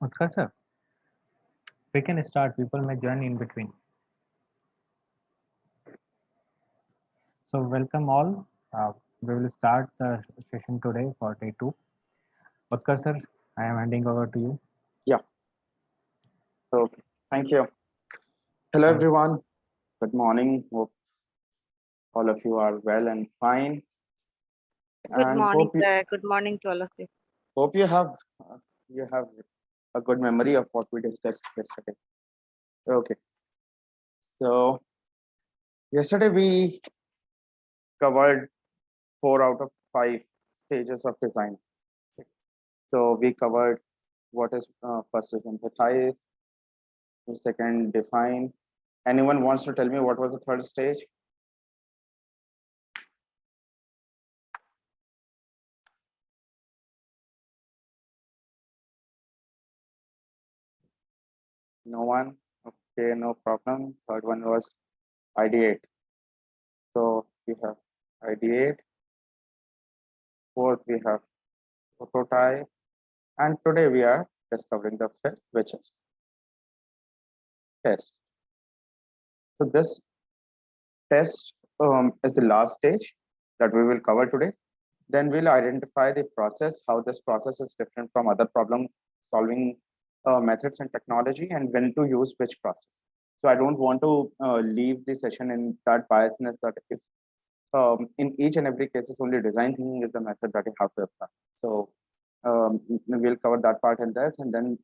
Utkar sir, we can start. People may join in between. So welcome all. We will start the session today for day two. Utkar sir, I am handing over to you. Yeah, okay. Thank you. Hello, Thank- everyone. Good morning. Hope all of you are well and fine. Good And morning, sir. Good morning to all of you. hope you have a good memory of what we discussed yesterday. Okay. So yesterday we covered 4 out of 5 stages of design. So we covered what is first is empathize, the second define. Anyone wants to tell me what was the third stage? No one? Okay, no problem. Third one was ideate. So we have ideate. Fourth, we have prototype. And today we are discovering the fifth, which is test. So this test is the last stage that we will cover today. Then we'll identify the process, how this process is different from other problem solving methods and technology, and when to use which process. So I don't want to leave the session in that biasness that if in each and every case, only design thinking is the method that you have to apply. So we'll cover that part in this, and then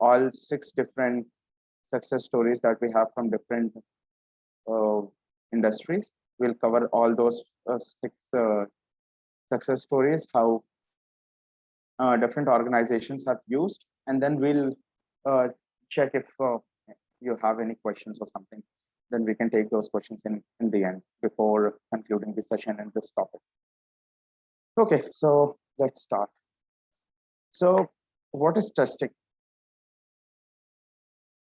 all 6 different success stories that we have from different uh, industries. We'll cover all those 6 success stories, how different organizations have used, and then we'll check if you have any questions or something. Then we can take those questions in the end before concluding the session in this topic. Okay, so let's start. So what is testing?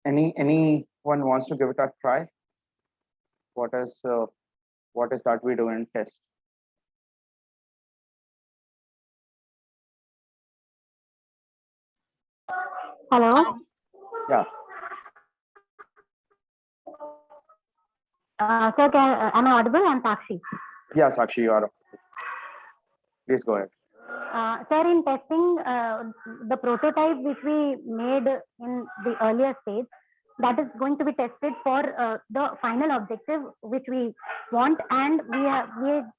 Anyone wants to give it a try? What is that we do in test? Hello. Yeah. Sir, am I audible? I'm Sakshi. Yeah, Sakshi, you are. Please go ahead. Sir, in testing, the prototype which we made in the earlier stage, that is going to be tested for the final objective which we want, and we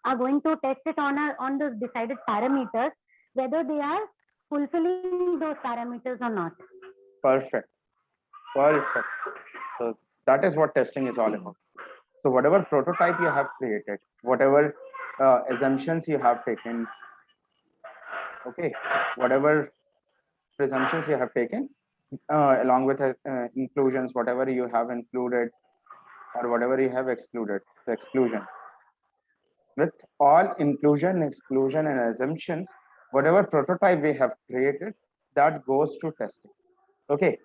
are going to test it on the decided parameters, whether they are fulfilling those parameters or not. Perfect. So that is what testing is all about. So whatever prototype you have created, whatever assumptions you have taken, okay, whatever presumptions you have taken, along with inclusions, whatever you have included or whatever you have excluded, the exclusion. With all inclusion, exclusion, and assumptions, whatever prototype we have created, that goes to testing. Okay,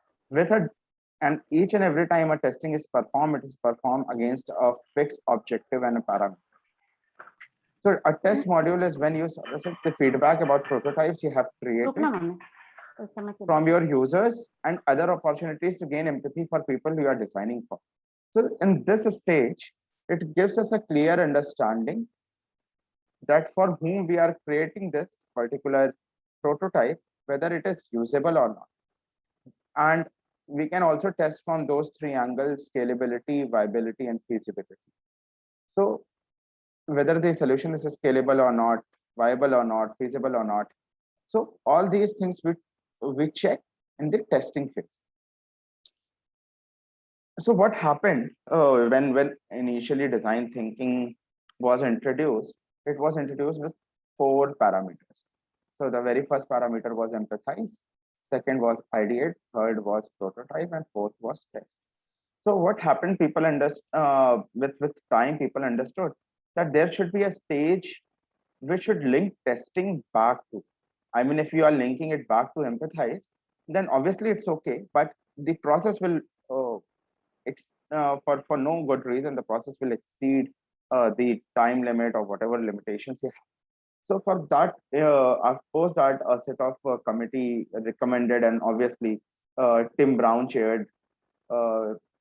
and each and every time a testing is performed, it is performed against a fixed objective and a parameter. So a test module is when you solicit the feedback about prototypes you have created from your users and other opportunities to gain empathy for people you are designing for. So in this stage, it gives us a clear understanding that for whom we are creating this particular prototype, whether it is usable or not. And we can also test from those 3 angles: scalability, viability, and feasibility. So whether the solution is scalable or not, viable or not, feasible or not. So all these things we check in the testing phase. So what happened when initially design thinking was introduced? It was introduced with 4 parameters. So the very first parameter was empathize, second was ideate, third was prototype, and fourth was test. So what happened? People with time, people understood that there should be a stage which should link testing back to. I mean, if you are linking it back to empathize, then obviously it's okay, but the process will for no good reason, the process will exceed the time limit or whatever limitations you have. So for that, of course, that a set of committee recommended, and obviously Tim Brown chaired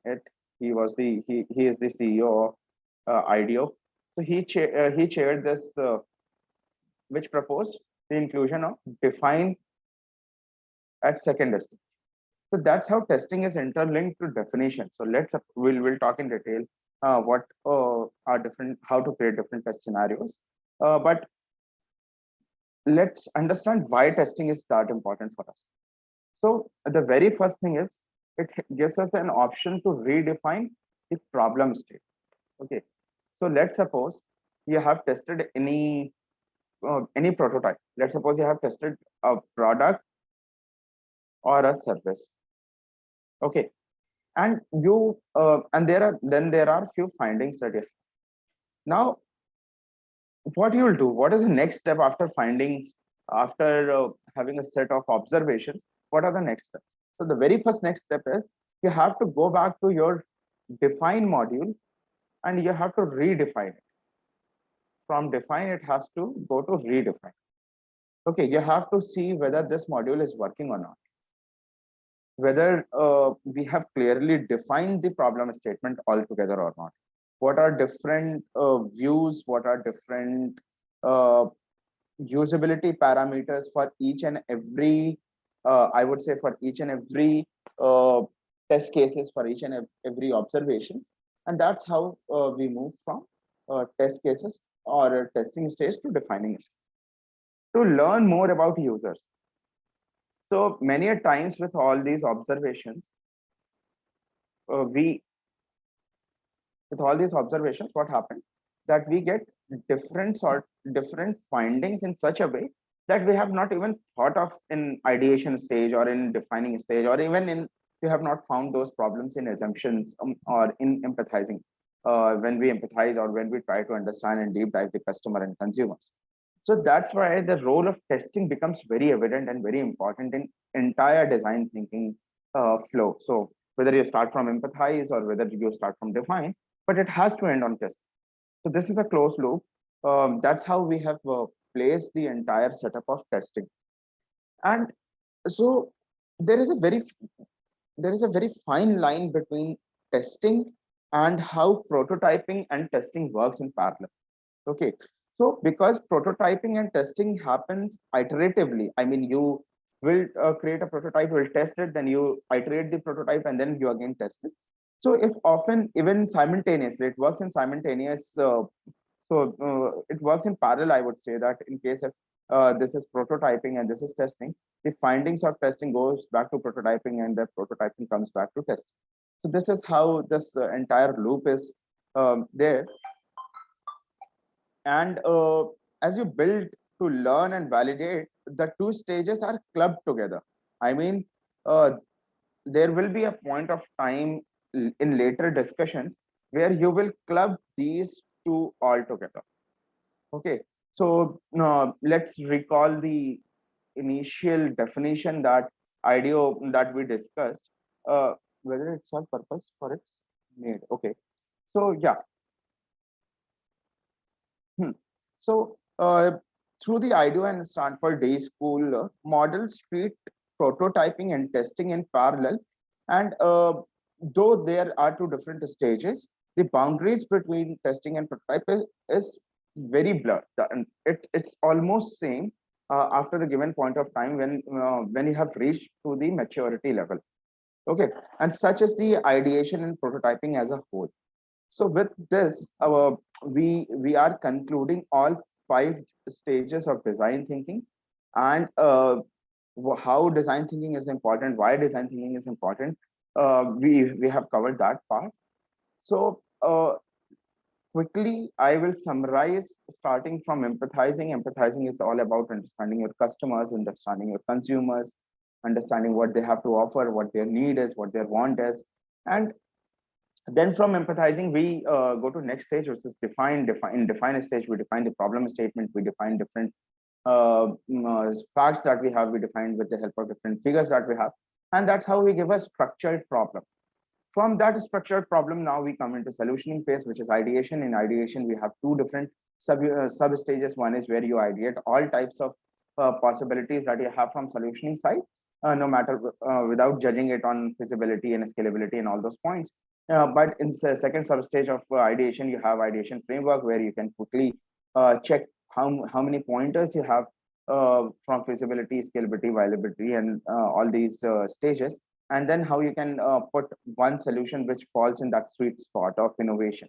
it. He was he is the CEO of IDEO. So he chaired this, which proposed the inclusion of define at second stage. So that's how testing is interlinked to definition. So we'll talk in detail what are different, how to create different test scenarios. But let's understand why testing is that important for us. So the very first thing is it gives us an option to redefine the problem state. Okay. So let's suppose you have tested any prototype. Let's suppose you have tested a product or a service. Okay. And you and there are few findings that you have. Now what you will do, what is the next step after findings, after having a set of observations, what are the next steps? So the very first next step is you have to go back to your define module and you have to redefine it. From define, it has to go to redefine. Okay, you have to see whether this module is working or not, whether we have clearly defined the problem statement altogether or not. What are different views, what are different usability parameters for each and every, I would say for each and every test cases, for each and every observations. And that's how we move from test cases or testing stage to defining stage. To learn more about users. So many a times with all these observations, with all these observations, what happened? That we get different findings in such a way that we have not even thought of in ideation stage or in defining stage, or even in we have not found those problems in assumptions or in empathizing when we empathize or when we try to understand and deep dive the customer and consumers. So that's why the role of testing becomes very evident and very important in entire design thinking flow. So whether you start from empathize or whether you start from define, but it has to end on testing. So this is a closed loop. That's how we have placed the entire setup of testing. And so there is a very fine line between testing and how prototyping and testing works in parallel. Okay, so because prototyping and testing happens iteratively, I mean, you will create a prototype, will test it, then you iterate the prototype, and then you again test it. So if often even simultaneously, it works in simultaneous. It works in parallel. I would say that in case of this is prototyping and this is testing, the findings of testing goes back to prototyping, and the prototyping comes back to testing. So this is how this entire loop is there. And as you build to learn and validate, the two stages are clubbed together. I mean, there will be a point of time in later discussions where you will club these two all together. Okay, so let's recall the initial definition that IDEO that we discussed, whether it's on purpose or it's made. Okay, so yeah. So through the IDEO and Stanford Day School models treat prototyping and testing in parallel, and though there are two different stages, the boundaries between testing and prototype is very blurred. And it's almost same after a given point of time when you have reached to the maturity level. Okay, and such is the ideation and prototyping as a whole. So with this, we are concluding all 5 stages of design thinking, and how design thinking is important, why design thinking is important. We have covered that part. So quickly, I will summarize starting from empathizing. Empathizing is all about understanding your customers, understanding your consumers, understanding what they have to offer, what their need is, what their want is, and then from empathizing, we go to next stage, which is define stage. We define the problem statement. We define different facts that we have. We define with the help of different figures that we have, and that's how we give a structured problem. From that structured problem, now we come into solutioning phase, which is ideation. In ideation, we have two different sub stages. One is where you ideate all types of possibilities that you have from solutioning side, no matter without judging it on feasibility and scalability and all those points. But in the second sub stage of ideation, you have ideation framework, where you can quickly check how many pointers you have from feasibility, scalability, viability, and all these stages, and then how you can put one solution which falls in that sweet spot of innovation.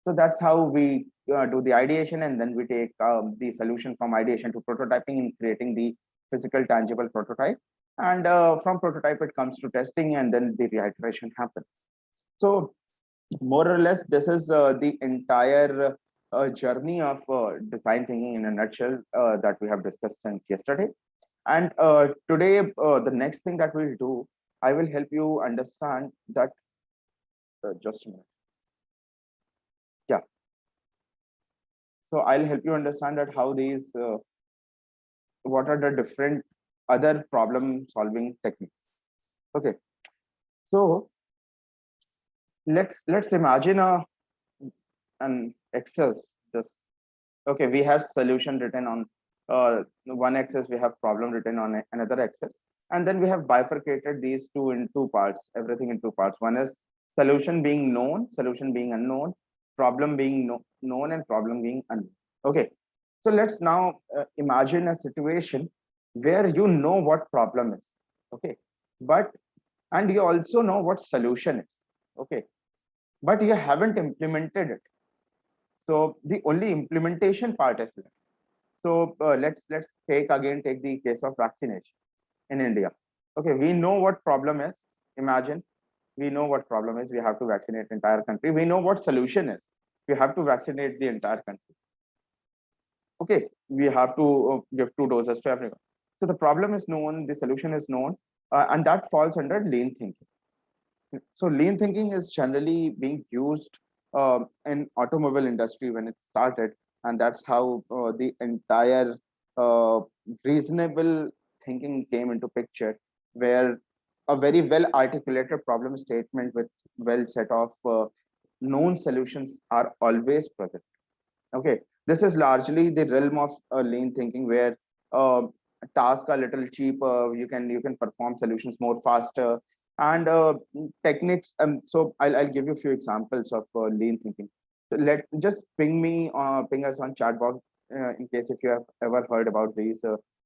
So that's how we do the ideation, and then we take the solution from ideation to prototyping in creating the physical tangible prototype. And from prototype, it comes to testing, and then the reiteration happens. So more or less, this is the entire journey of design thinking in a nutshell that we have discussed since yesterday. And today, the next thing that we'll do, I will help you understand that. Just a minute. Yeah. So I'll help you understand that how these, what are the different other problem solving techniques. Okay. So let's imagine an axis. Just okay. We have solution written on one axis. We have problem written on another axis, and then we have bifurcated these two in two parts. Everything in two parts. One is solution being known, solution being unknown, problem being known, and problem being unknown. Okay. So let's now imagine a situation where you know what problem is. Okay. And you also know what solution is. Okay. But you haven't implemented it. So the only implementation part is left. So let's take the case of vaccination in India. Okay, we know what problem is. Imagine we know what problem is. We have to vaccinate entire country. We know what solution is. We have to vaccinate the entire country. Okay, we have to give 2 doses to everyone. So the problem is known, the solution is known, and that falls under lean thinking. So lean thinking is generally being used in automobile industry when it started, and that's how the entire reasonable thinking came into picture, where a very well articulated problem statement with well set of known solutions are always present. Okay, this is largely the realm of lean thinking, where tasks are a little cheaper. You can perform solutions more faster, and techniques. So I'll give you a few examples of lean thinking. So just ping us on chat box in case if you have ever heard about these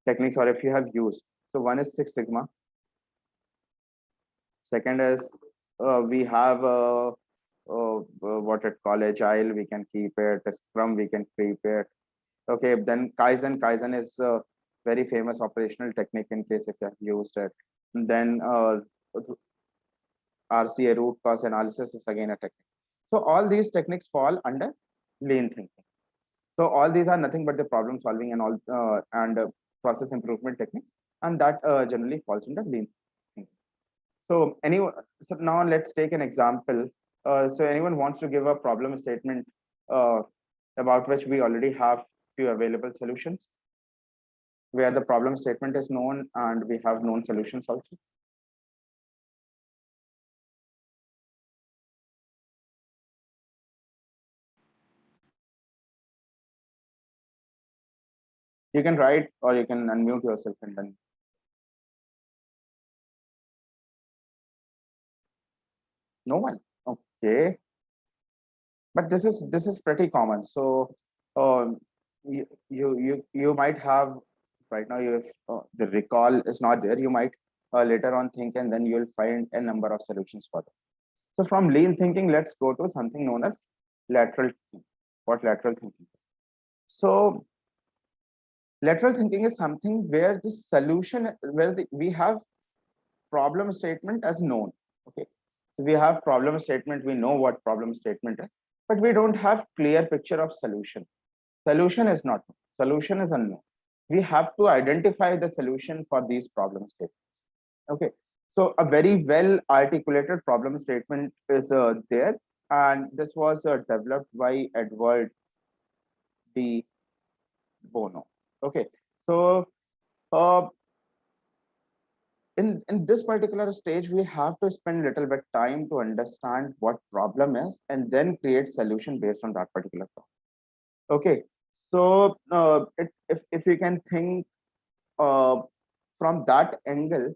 techniques, or if you have used. So one is Six Sigma. Second is we have what it called Agile. We can keep it. Scrum, we can keep it. Okay, then Kaizen. Kaizen is a very famous operational technique in case if you have used it. And then RCA, root cause analysis, is again a technique. So all these techniques fall under lean thinking. So all these are nothing but the problem solving and all process improvement techniques, and that generally falls under lean thinking. So so now let's take an example. So anyone wants to give a problem statement about which we already have few available solutions, where the problem statement is known and we have known solutions also. You can write or you can unmute yourself and then. No one. Okay. But this is pretty common. So you might have right now, if the recall is not there, you might later on think, and then you'll find a number of solutions for this. So from lean thinking, let's go to something known as lateral thinking. What lateral thinking is? So lateral thinking is something where the solution, where we have problem statement as known. Okay, so we have problem statement, we know what problem statement is, but we don't have clear picture of solution. Solution is not known. Solution is unknown. We have to identify the solution for these problem statements. Okay, so a very well articulated problem statement is there, and this was developed by Edward de Bono. Okay, so in this particular stage, we have to spend little bit time to understand what problem is and then create solution based on that particular problem. Okay, so if you can think from that angle,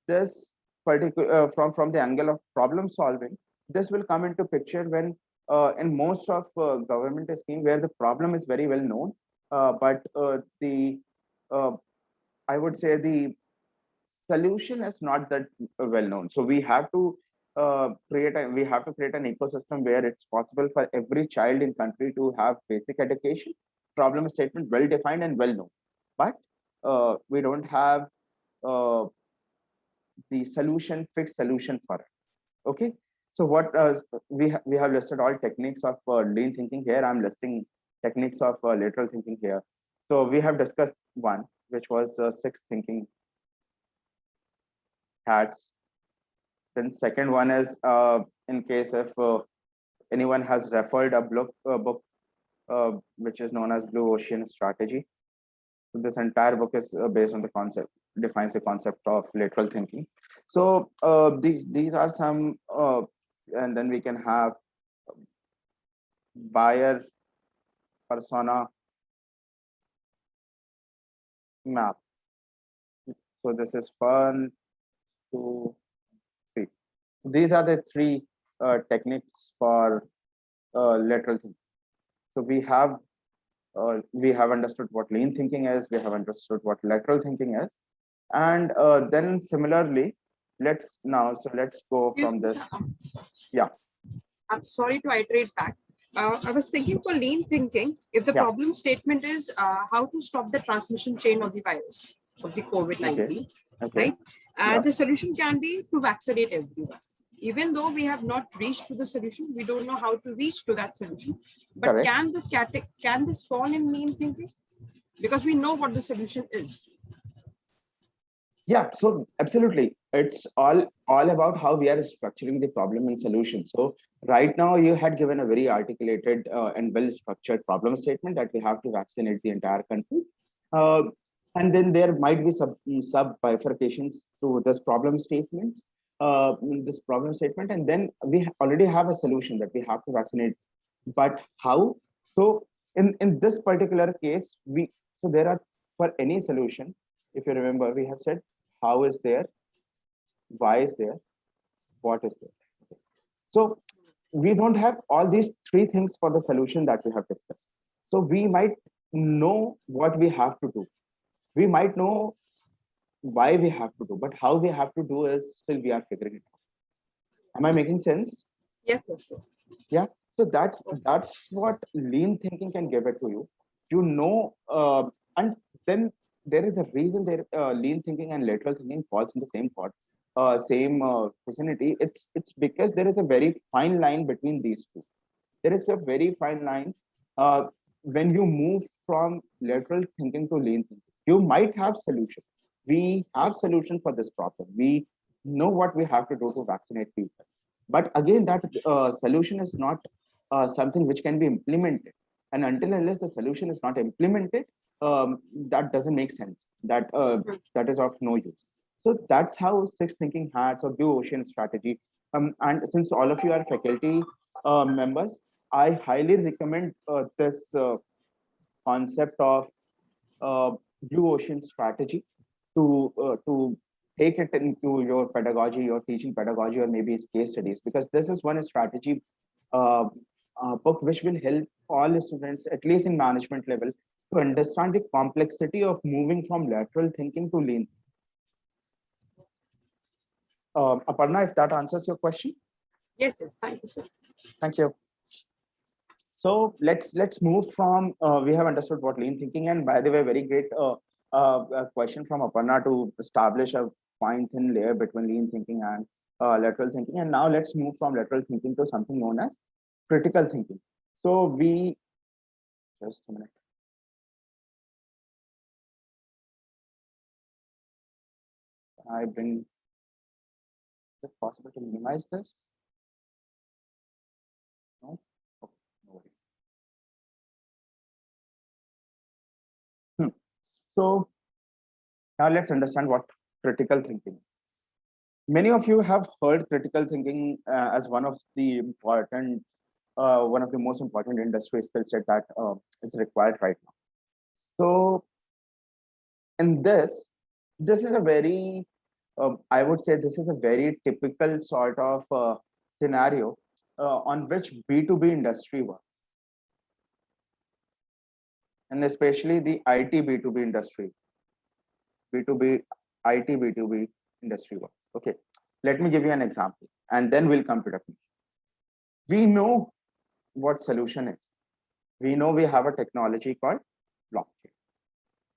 this particular from the angle of problem solving, this will come into picture when in most of government scheme where the problem is very well known, but the uh, I would say the solution is not that well known. So we have to we have to create an ecosystem where it's possible for every child in country to have basic education, problem statement well defined and well known. But we don't have uh, the solution fixed solution for it. Okay, so what we have listed all techniques of lean thinking here. I'm listing techniques of lateral thinking here. So we have discussed one, which was six thinking hats. Then second one is in case if anyone has referred a book which is known as Blue Ocean Strategy. So this entire book is based on the concept, defines the concept of lateral thinking. So these are some, and then we can have buyer persona map. So this is 1, 2, 3. These are the three techniques for lateral thinking. So we have understood what lean thinking is, we have understood what lateral thinking is, and then similarly, let's go Excuse from me, this. sir. Yeah. I'm sorry to iterate back. I was thinking for lean thinking, if the Yeah. problem statement is how to stop the transmission chain of the virus of the COVID-19, Okay. right? Yeah. The solution can be to vaccinate everyone. Even though we have not reached to the solution, we don't know how to reach to that solution. But Correct. can this fall in lean thinking? Because we know what the solution is. Yeah, so absolutely, it's all about how we are structuring the problem and solution. So right now you had given a very articulated and well structured problem statement that we have to vaccinate the entire country, uh, and then there might be sub bifurcations to this problem statement, and then we already have a solution that we have to vaccinate. But how? So in this particular case, there are, for any solution, if you remember, we have said how is there, why is there, what is there. So we don't have all these three things for the solution that we have discussed. So we might know what we have to do. We might know why we have to do, but how we have to do is still we are figuring it out. Am I making sense? Yes, yes, yes. Yeah. So that's what lean thinking can give it to you. You know, and then there is a reason there lean thinking and lateral thinking falls in the same pot, same vicinity. It's because there is a very fine line between these two. There is a very fine line when you move from lateral thinking to lean thinking. You might have solution. We have solution for this problem. We know what we have to do to vaccinate people. But again, that solution is not something which can be implemented. And until unless the solution is not implemented, that doesn't make sense. That is of no use. So that's how six thinking hats or Blue Ocean Strategy. And since all of you are faculty members, I highly recommend this concept of Blue Ocean Strategy to take it into your pedagogy, your teaching pedagogy, or maybe it's case studies, because this is one strategy uh, book which will help all the students, at least in management level, to understand the complexity of moving from lateral thinking to lean. Aparna, if that answers your question. Yes, yes. Thank you, sir. Thank you. So let's move from we have understood what lean thinking, and by the way, very great question from Aparna to establish a fine thin layer between lean thinking and lateral thinking. And now let's move from lateral thinking to something known as critical thinking. So we just a minute. I bring. Is it possible to minimize this? No. Okay, no worries. So now let's understand what critical thinking is. Many of you have heard critical thinking as one of the most important industry skill set that is required right now. So in this is a very, I would say this is a very typical sort of scenario on which B2B industry works, and especially the IT B2B industry, B2B IT B2B industry works. Okay, let me give you an example, and then we'll come to definition. We know what solution is. We know we have a technology called blockchain.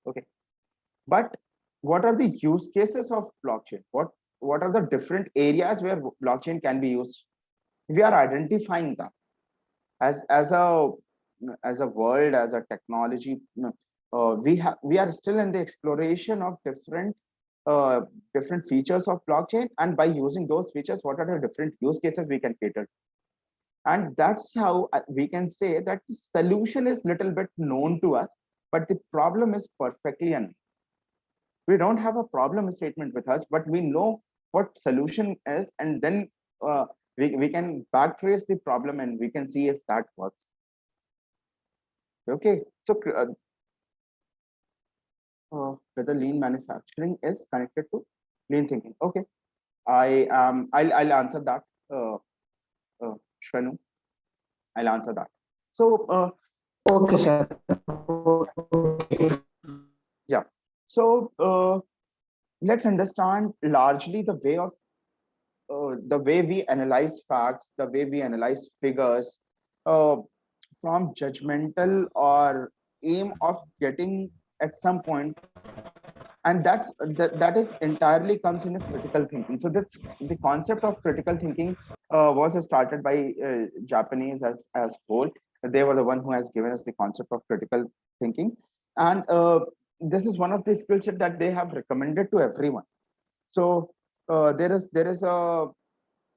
Okay, but what are the use cases of blockchain? What are the different areas where blockchain can be used? We are identifying them as a world, as a technology. We are still in the exploration of different features of blockchain, and by using those features, what are the different use cases we can cater? And that's how we can say that the solution is little bit known to us, but the problem is perfectly unknown. We don't have a problem statement with us, but we know what solution is, and then we can backtrace the problem and we can see if that works. Okay, so whether lean manufacturing is connected to lean thinking. Okay, I'll answer that. Shwanu, I'll answer that. So Okay, sir. yeah, so let's understand largely the way we analyze facts, the way we analyze figures, from judgmental or aim of getting at some point, and that is entirely comes in a critical thinking. So that's the concept of critical thinking was started by Japanese as whole. They were the one who has given us the concept of critical thinking, and this is one of the skill set that they have recommended to everyone. So there is a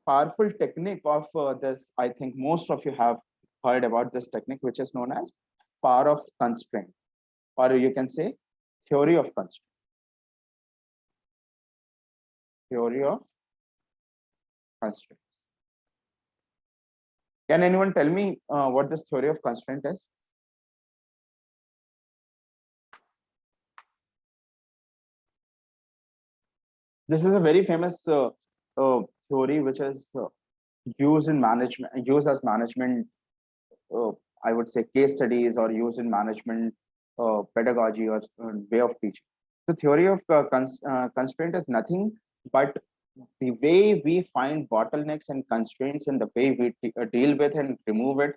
powerful technique of this. I think most of you have heard about this technique, which is known as power of constraint, or you can say theory of constraint. Theory of constraints. Can anyone tell me what this theory of constraint is? This is a very famous theory which is used in management, used as management, I would say case studies, or used in management pedagogy or way of teaching. The theory of constraint is nothing but the way we find bottlenecks and constraints in the way we deal with and remove it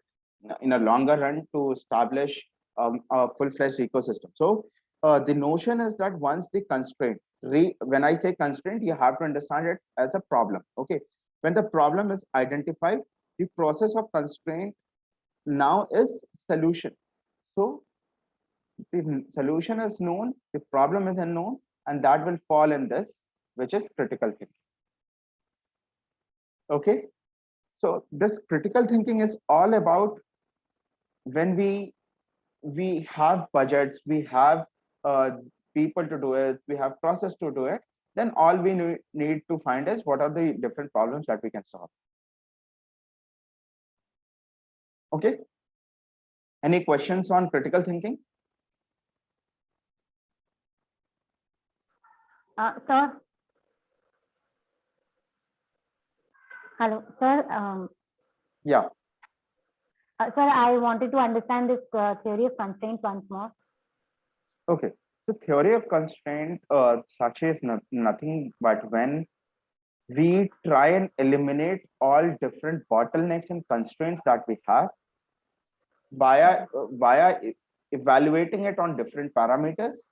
in a longer run to establish a full-fledged ecosystem. So the notion is that once the constraint, when I say constraint, you have to understand it as a problem. Okay, when the problem is identified, the process of constraint now is solution. So the solution is known, the problem is unknown, and that will fall in this, which is critical thinking. Okay, so this critical thinking is all about when we have budgets, we have people to do it, we have process to do it, then all we need to find is what are the different problems that we can solve. Okay, any questions on critical thinking? Sir. Hello, sir. Yeah. Sir, I wanted to understand this theory of constraint once more. Okay, so theory of constraint, Sakshi, is nothing but when we try and eliminate all different bottlenecks and constraints that we have via evaluating it on different parameters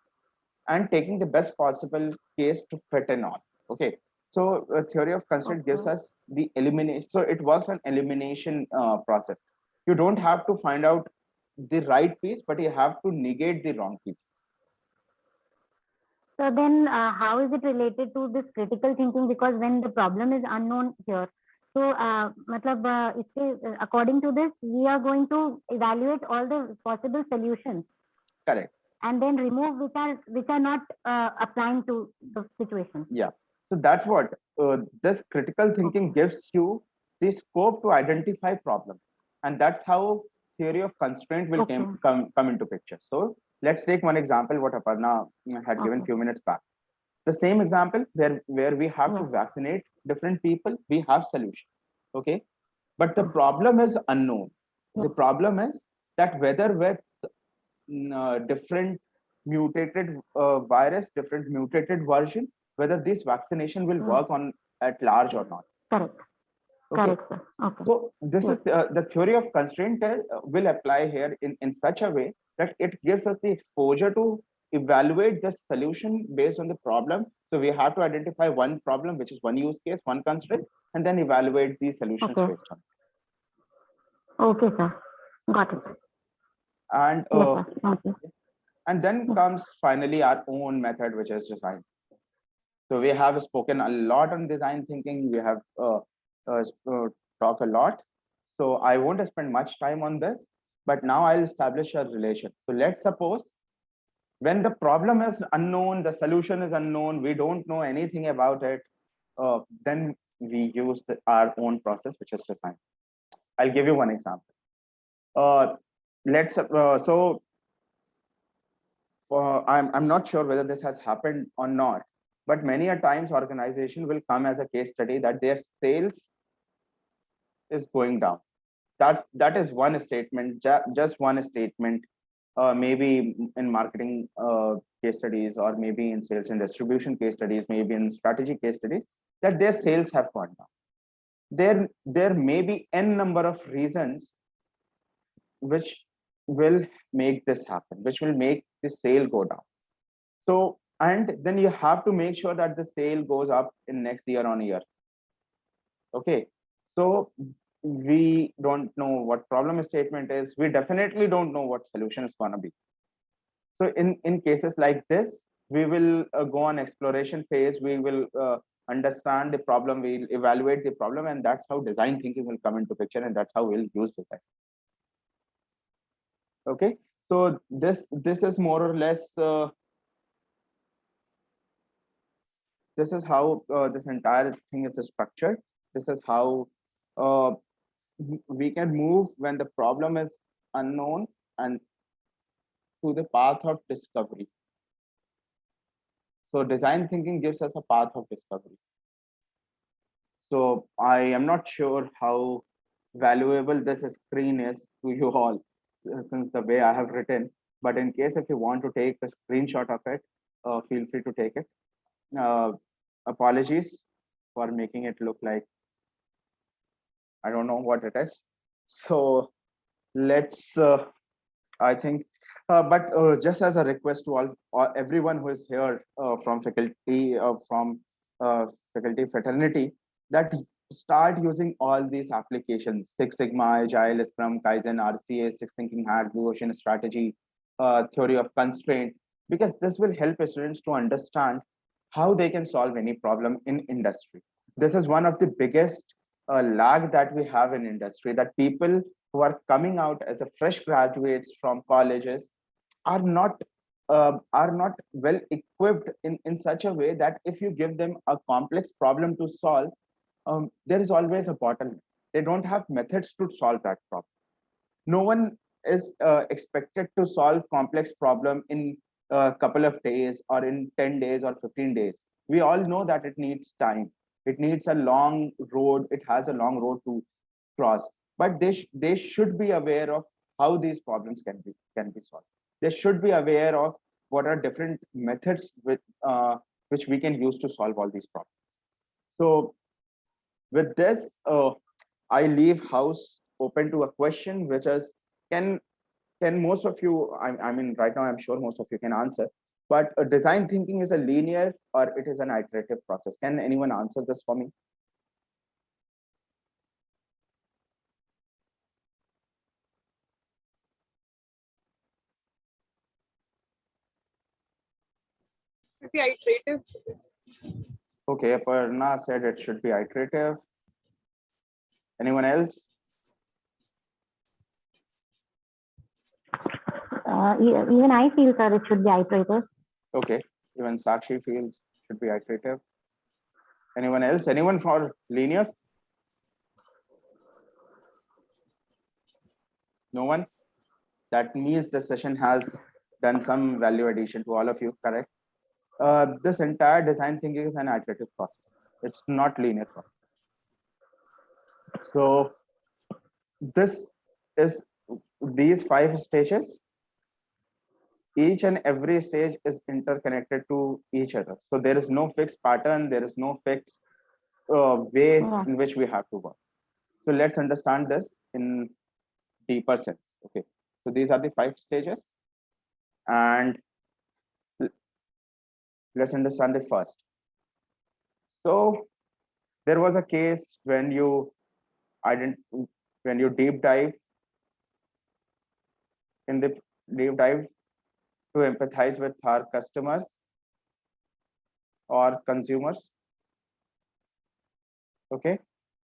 and taking the best possible case to fit in all. Okay, so theory of constraint gives us the elimination. So it works on elimination process. You don't have to find out the right piece, but you have to negate the wrong piece. So then how is it related to this critical thinking? Because when the problem is unknown here, so according to this, we are going to evaluate all the possible solutions. Correct. And then remove which are not applying to the situation. Yeah. So that's what this critical thinking gives you the scope to identify problems, and that's how theory of constraint will Okay. come into picture. So let's take one example what Aparna had given Okay. few minutes back. The same example where we have to Yes. vaccinate different people, we have solution. Okay, but the Mm. problem is unknown. The Yeah. problem is that whether with different mutated virus, different mutated version, whether this vaccination will Mm. work on at large or not. Correct. Okay, Correct, sir. Okay. so this Yes. is the theory of constraint will apply here in such a way that it gives us the exposure to evaluate the solution based on the problem. So we have to identify one problem, which is one use case, one constraint, and then evaluate the solutions Okay. based on Okay, sir. Got it. it. And Yes, sir. Thank you. and then comes finally our own method, which is design. So we have spoken a lot on design thinking. We have talked a lot. So I won't spend much time on this, but now I'll establish a relation. So let's suppose when the problem is unknown, the solution is unknown, we don't know anything about it, then we use our own process, which is design. I'll give you one example. I'm not sure whether this has happened or not, but many a times organization will come as a case study that their sales is going down. That is one statement, just one statement. Maybe in marketing case studies, or maybe in sales and distribution case studies, maybe in strategy case studies, that their sales have gone down. There may be n number of reasons which will make this happen, which will make the sale go down. So, and then you have to make sure that the sale goes up in next year on year. Okay, so we don't know what problem statement is. We definitely don't know what solution is going to be. So in cases like this, we will go on exploration phase. We will understand the problem. We'll evaluate the problem, and that's how design thinking will come into picture, and that's how we'll use design. Okay, so this is more or less this is how this entire thing is structured. This is how uh, we can move when the problem is unknown and to the path of discovery. So design thinking gives us a path of discovery. So I am not sure how valuable this screen is to you all, since the way I have written, but in case if you want to take a screenshot of it, feel free to take it. Apologies for making it look like I don't know what it is. So let's I think but just as a request to all everyone who is here from faculty fraternity, that start using all these applications: Six Sigma, Agile, Scrum, Kaizen, RCA, Six Thinking Hat, Blue Ocean Strategy, theory of constraint, because this will help students to understand how they can solve any problem in industry. This is one of the biggest lag that we have in industry, that people who are coming out as a fresh graduates from colleges are not well equipped in such a way that if you give them a complex problem to solve, there is always a bottleneck. They don't have methods to solve that problem. No one is expected to solve complex problem in a couple of days or in 10 days or 15 days. We all know that it needs time. It needs a long road. It has a long road to cross. But they should be aware of how these problems can be solved. They should be aware of what are different methods which we can use to solve all these problems. So with this, I leave house open to a question, which is, can most of you, I mean, right now I'm sure most of you can answer, but design thinking is a linear or it is an iterative process? Can anyone answer this for me? Should be iterative. Okay, Aparna said it should be iterative. Anyone else? Even I feel, sir, it should be iterative. Okay, even Sakshi feels should be iterative. Anyone else? Anyone for linear? No one? That means the session has done some value addition to all of you, correct? This entire design thinking is an iterative process. It's not linear process. So this is these 5 stages. Each and every stage is interconnected to each other. So there is no fixed pattern. There is no fixed way Yeah. in which we have to work. So let's understand this in deeper sense. Okay. So these are the 5 stages, and let's understand the first. So there was a case when you deep dive in the deep dive to empathize with our customers or consumers. Okay,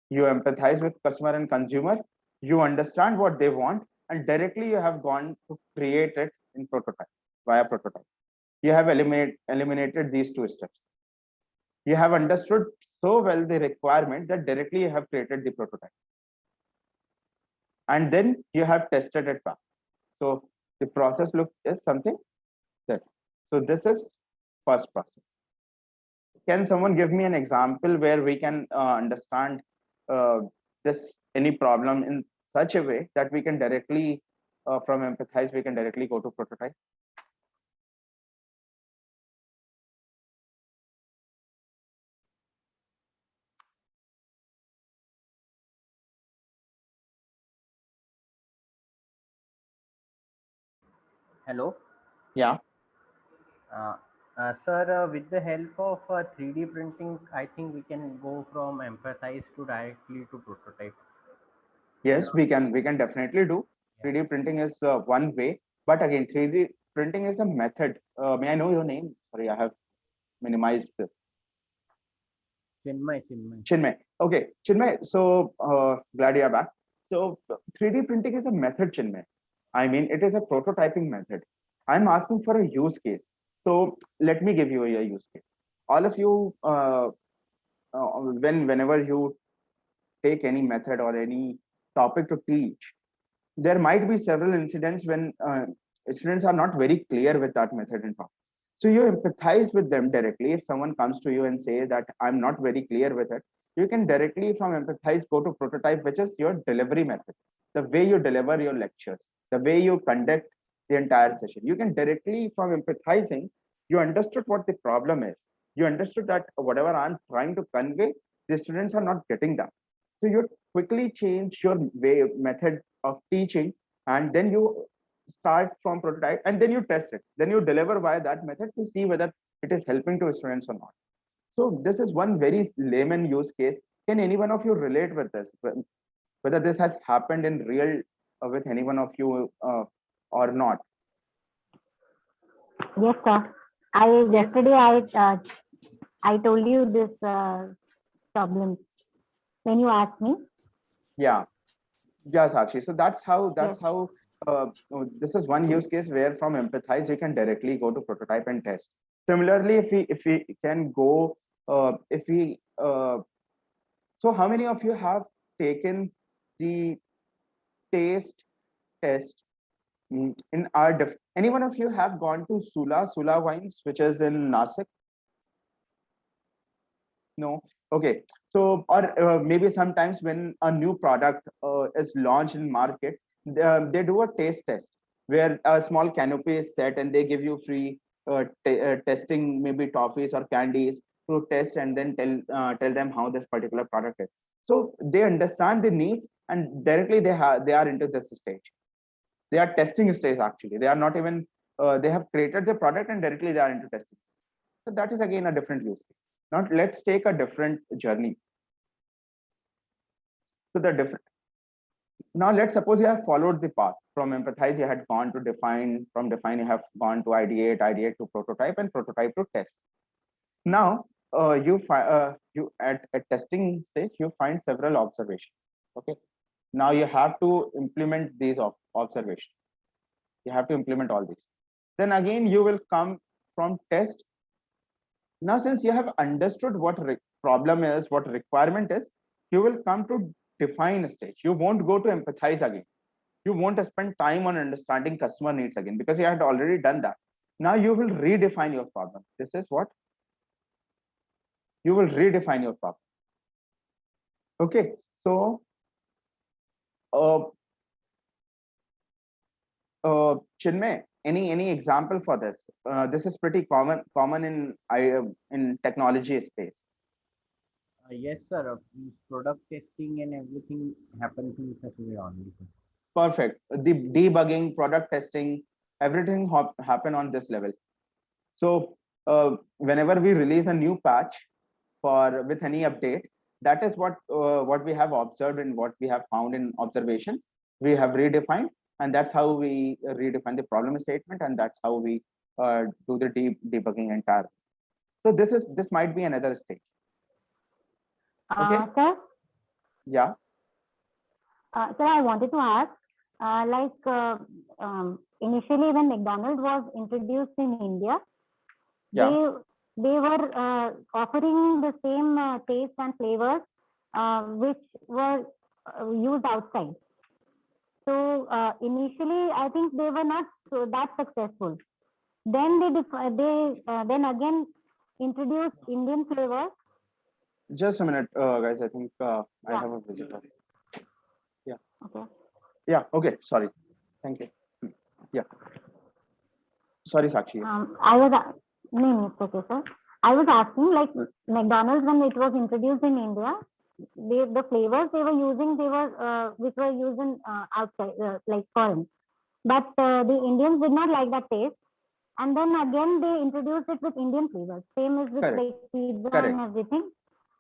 you empathize with customer and consumer, you understand what they want, and directly you have gone to create it in prototype via prototype. You have eliminated these 2 steps. You have understood so well the requirement that directly you have created the prototype, and then you have tested it back. So the process look is something this. So this is first process. Can someone give me an example where we can understand this any problem in such a way that we can directly from empathize we can directly go to prototype? Hello. Yeah. Sir, with the help of 3D printing, I think we can go from empathize to directly to prototype. Yes, we can definitely do. Yeah. 3D printing is one way, but again 3D printing is a method. May I know your name? Sorry, I have minimized this. Chinmay. Chinmay. Okay, Chinmay. So glad you're back. So 3D printing is a method, Chinmay. I mean, it is a prototyping method. I'm asking for a use case. So let me give you a use case. All of you, whenever you take any method or any topic to teach, there might be several incidents when students are not very clear with that method and topic. So you empathize with them directly. If someone comes to you and say that I'm not very clear with it, you can directly from empathize go to prototype, which is your delivery method, the way you deliver your lectures, the way you conduct the entire session. You can directly from empathizing, you understood what the problem is. You understood that whatever I'm trying to convey, the students are not getting that. So you quickly change your way method of teaching, and then you start from prototype, and then you test it, then you deliver via that method to see whether it is helping to students or not. So this is one very layman use case. Can any one of you relate with this, whether this has happened in real with any one of you or not? Yes, sir. Yesterday I told you this problem when you asked me. Yeah, Sakshi. So that's how this is one use case where from empathize you can directly go to prototype and test. Similarly, if we can go if we so how many of you have taken the taste test in our any one of you have gone to Sula Wines, which is in Nasik? No. Okay. So or maybe sometimes when a new product is launched in market, they do a taste test where a small canopy is set and they give you free testing, maybe toffees or candies to test, and then tell them how this particular product is. So they understand the needs, and directly they are into this stage. They are testing stage actually. They are not even they have created the product and directly they are into testing. So that is again a different use case. Now let's take a different journey. So the different. Now let's suppose you have followed the path from empathize. You had gone to define. From define, you have gone to ideate to prototype, and prototype to test. Now you at testing stage you find several observations. Okay. Now you have to implement these observations. You have to implement all these. Then again you will come from test. Now since you have understood what problem is, what requirement is, you will come to define stage. You won't go to empathize again. You won't spend time on understanding customer needs again, because you had already done that. Now you will redefine your problem. This is what you will redefine your problem. Okay, so Chinmay, any example for this? This is pretty common in technology space. Yes, sir. Product testing and everything happens in such a way only, sir. Perfect. The debugging, product testing, everything happen on this level. So whenever we release a new patch with any update, that is what we have observed and what we have found in observations. We have redefined, and that's how we redefine the problem statement, and that's how we do the debugging entirely. So this might be another stage. Okay. Sir, Yeah. sir, I wanted to ask, initially when McDonald's was introduced in India, Yeah. they were offering the same taste and flavors which were used outside. So initially, I think they were not that successful. Then then again introduced Indian flavors. Just a minute, guys. I think I Yeah. have a visitor. Yeah. Okay. Yeah. Okay. Sorry. Thank you. Yeah. Sorry, Sakshi. I was no, it's okay, sir. I was asking, like McDonald's, when it was introduced in India, the flavors they were using, they were which were used in outside, like foreign. But the Indians did not like that taste, and then again they introduced it with Indian flavors. Same as with Correct. like pizza Correct. and everything.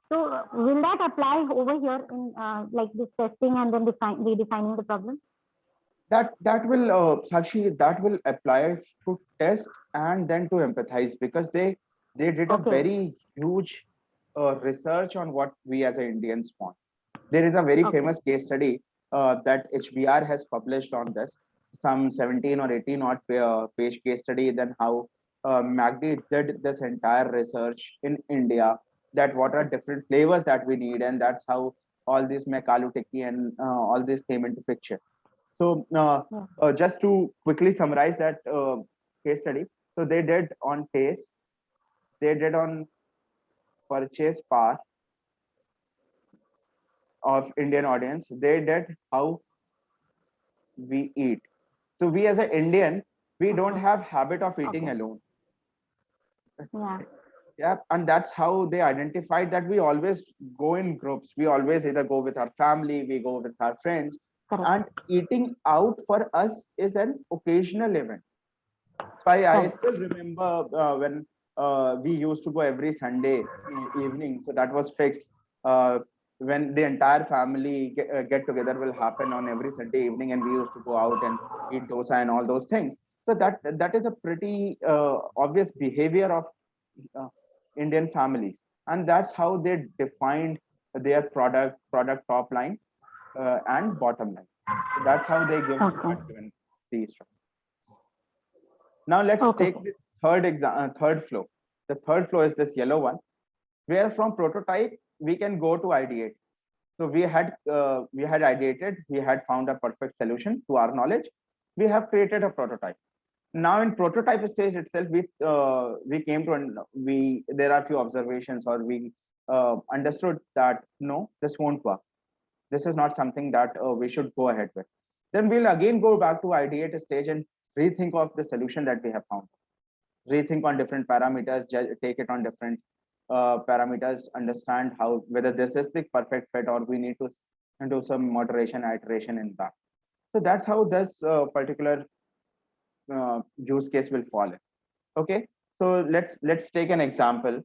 So will that apply over here in like this testing and then redefining the problem? That will Sakshi, that will apply to test and then to empathize, because they did a Okay. very huge research on what we as Indians want. There is a very Okay. famous case study that HBR has published on this, some 17 or 18 odd page case study, then how MACD did this entire research in India, that what are different flavors that we need, and that's how all this Mekalu Tikki and all this came into picture. So just to quickly summarize that case study, so they did on taste, they did on purchase power of Indian audience, they did how we eat. So we as an Indian, we don't have habit of eating Okay. alone. Yeah. Yeah, and that's how they identified that we always go in groups. We always either go with our family, we go with our friends, Correct. and eating out for us is an occasional event. So I Correct. still remember when we used to go every Sunday evening. So that was fixed. When the entire family get together will happen on every Sunday evening, and we used to go out and eat dosa and all those things. So that is a pretty obvious behavior of Indian families, and that's how they defined their product top line and bottom line. So that's how they give Okay. given these. Now let's Okay. take the third flow. The third flow is this yellow one, where from prototype we can go to ideate. So we had ideated, we had found a perfect solution to our knowledge. We have created a prototype. Now in prototype stage itself, we came to there are few observations, or we understood that no, this won't work. This is not something that we should go ahead with. Then we'll again go back to ideate stage and rethink of the solution that we have found. Rethink on different parameters, take it on different parameters, understand how whether this is the perfect fit or we need to do some moderation, iteration in that. So that's how this particular use case will fall in. Okay, so let's take an example.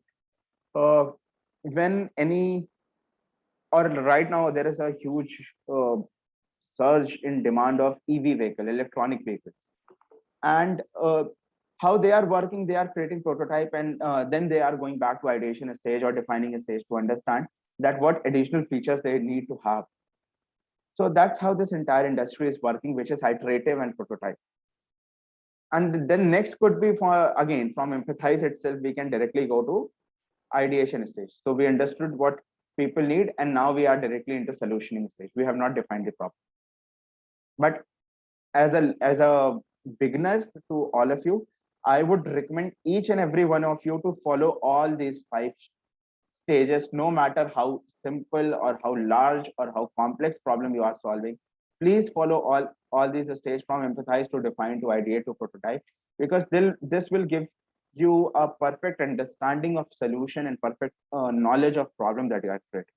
When any, or right now there is a huge surge in demand of EV vehicle, electronic vehicles, and how they are working, they are creating prototype, and then they are going back to ideation stage or defining a stage to understand that what additional features they need to have. So that's how this entire industry is working, which is iterative and prototype. And then next could be for, again, from empathize itself, we can directly go to ideation stage. So we understood what people need, and now we are directly into solutioning stage. We have not defined the problem. But as a beginner to all of you, I would recommend each and every one of you to follow all these 5 stages, no matter how simple or how large or how complex problem you are solving. Please follow all these stages, from empathize to define to ideate to prototype, because this will give you a perfect understanding of solution and perfect knowledge of problem that you are creating.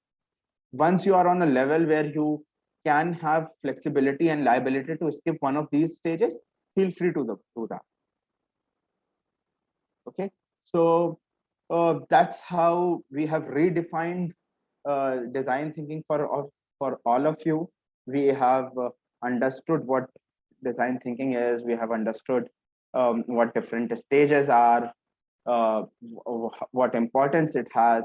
Once you are on a level where you can have flexibility and liability to skip one of these stages, feel free to do that. Okay, so that's how we have redefined design thinking for all of you. We have understood what design thinking is. We have understood what different stages are, what importance it has,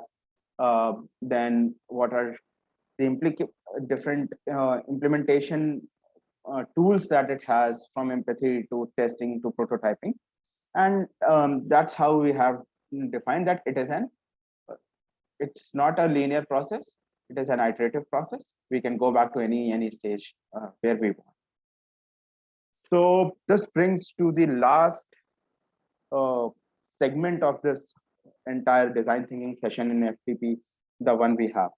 then what are the different implementation tools that it has, from empathy to testing to prototyping. And that's how we have defined that it's not a linear process. It is an iterative process. We can go back to any stage where we want. So this brings to the last segment of this entire design thinking session in FTP, the one we have.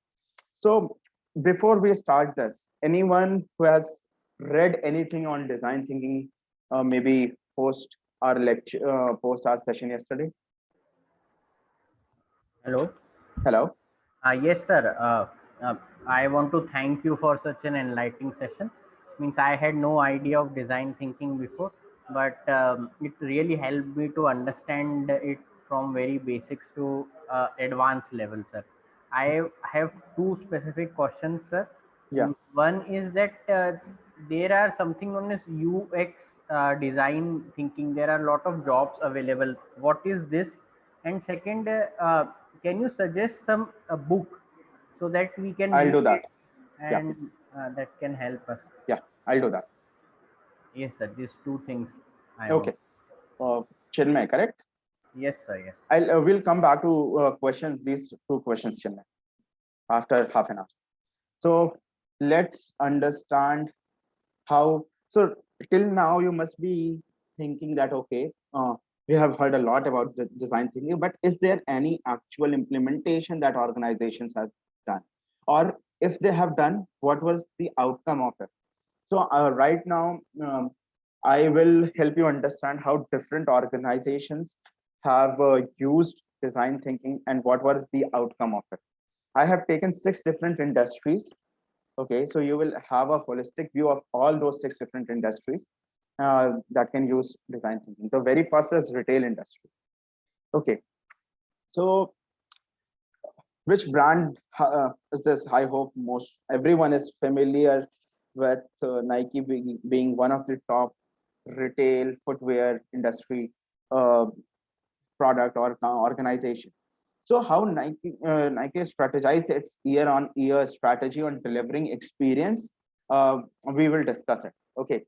So before we start this, anyone who has read anything on design thinking, maybe post our lecture, post our session yesterday? Hello. Hello. Yes, sir. I want to thank you for such an enlightening session. Means I had no idea of design thinking before, but it really helped me to understand it from very basics to advanced level, sir. I have 2 specific questions, sir. Yeah. One is that there are something known as UX design thinking. There are a lot of jobs available. What is this? And second, can you suggest some book so that we can I'll read do that. it and that can help us? Yeah, I'll do that. Yes, sir. These 2 things. Okay. Chinmay, correct? Yes, sir. Yes. We'll come back to questions. These 2 questions, Chinmay, after half an hour. So let's understand how. So till now, you must be thinking that, okay, we have heard a lot about the design thinking, but is there any actual implementation that organizations have done? Or if they have done, what was the outcome of it? So right now, I will help you understand how different organizations have used design thinking and what were the outcome of it. I have taken 6 different industries. Okay, so you will have a holistic view of all those 6 different industries that can use design thinking. The very first is retail industry. Okay, so which brand is this? I hope most everyone is familiar with Nike being one of the top retail footwear industry product or organization. So how Nike strategized its year-on-year strategy on delivering experience, we will discuss it. Okay,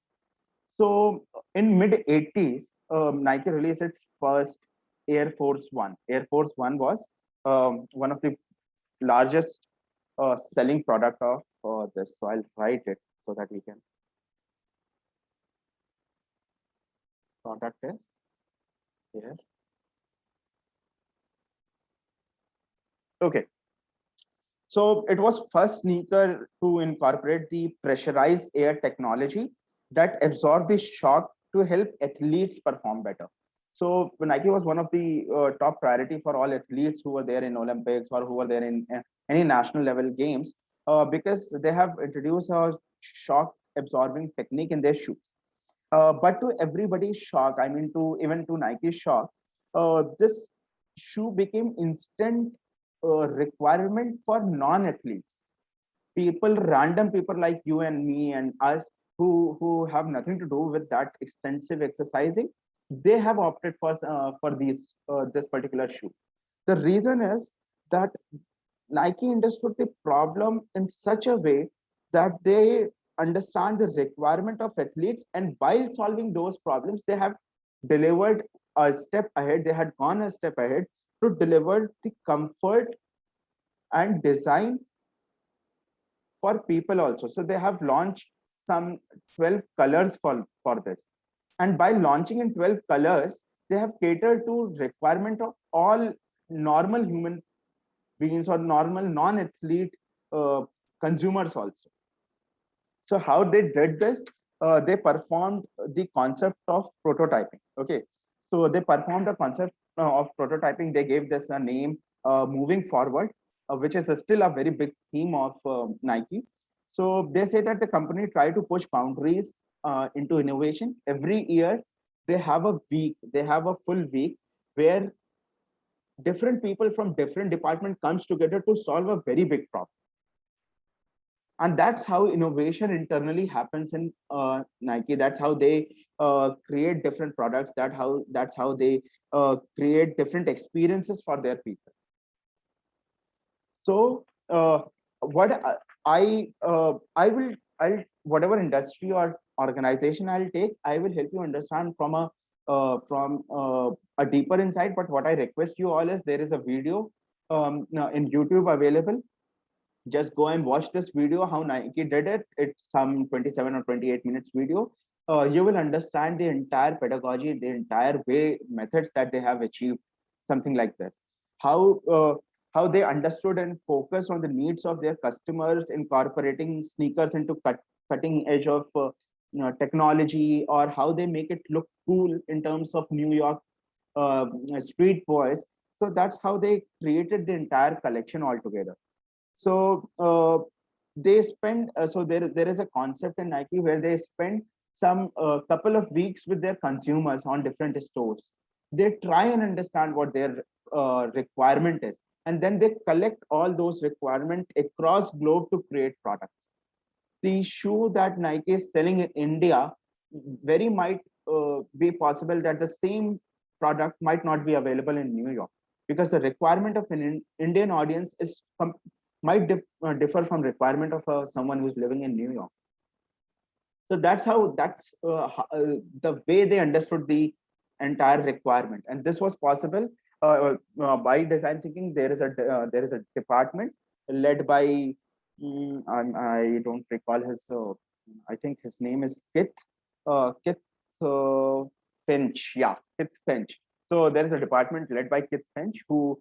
so in mid 80s, Nike released its first Air Force One. Air Force One was one of the largest selling product of this. So I'll write it so that we can. Product is here. Okay. So it was first sneaker to incorporate the pressurized air technology that absorbed the shock to help athletes perform better. So Nike was one of the top priority for all athletes who were there in Olympics or who were there in any national level games, because they have introduced a shock absorbing technique in their shoes. But to everybody's shock, I mean, even to Nike's shock, this shoe became instant requirement for non-athletes, random people like you and me and us, who have nothing to do with that extensive exercising. They have opted for this particular shoe. The reason is that Nike understood the problem in such a way that they understand the requirement of athletes, and while solving those problems, they have delivered a step ahead. They had gone a step ahead to deliver the comfort and design for people also. So they have launched some 12 colors for this. And by launching in 12 colors, they have catered to requirement of all normal human beings or normal non-athlete consumers also. So how they did this? They performed the concept of prototyping. Okay, so they performed the concept of prototyping. They gave this a name, moving forward, which is still a very big theme of Nike. So they say that the company try to push boundaries into innovation. Every year, they have a week. They have a full week where different people from different department comes together to solve a very big problem. And that's how innovation internally happens in Nike. That's how they create different products. That's how they create different experiences for their people. So what I'll whatever industry or organization I'll take, I will help you understand from a deeper insight. But what I request you all is, there is a video now in YouTube available. Just go and watch this video, how Nike did it. It's some 27 or 28 minutes video. You will understand the entire pedagogy, the entire way, methods that they have achieved something like this. How they understood and focused on the needs of their customers, incorporating sneakers into cutting edge of technology, or how they make it look cool in terms of New York street boys. So that's how they created the entire collection altogether. So they spend so there is a concept in Nike where they spend some couple of weeks with their consumers on different stores. They try and understand what their requirement is, and then they collect all those requirements across globe to create products. The shoe that Nike is selling in India very might be possible that the same product might not be available in New York, because the requirement of an Indian audience is might differ from requirement of someone who's living in New York. So that's the way they understood the entire requirement, and this was possible by design thinking. There is a department led by I don't recall his. I think his name is Kith Finch. Yeah, Kith Finch. So there is a department led by Kith Finch who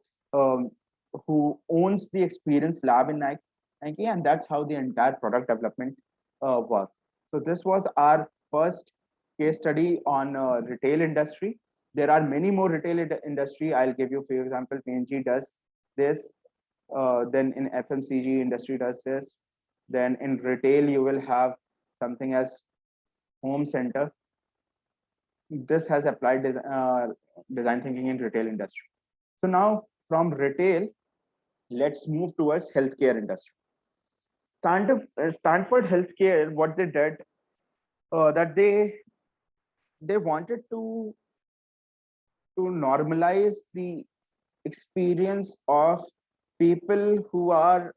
owns the experience lab in Nike, and that's how the entire product development works. So this was our first case study on retail industry. There are many more retail industry. I'll give you, for example, P&G does this. Then in FMCG industry does this. Then in retail, you will have something as Home Center. This has applied design thinking in retail industry. So now from retail, let's move towards healthcare industry. Stanford Healthcare, what they did, that they wanted to normalize the experience of people who are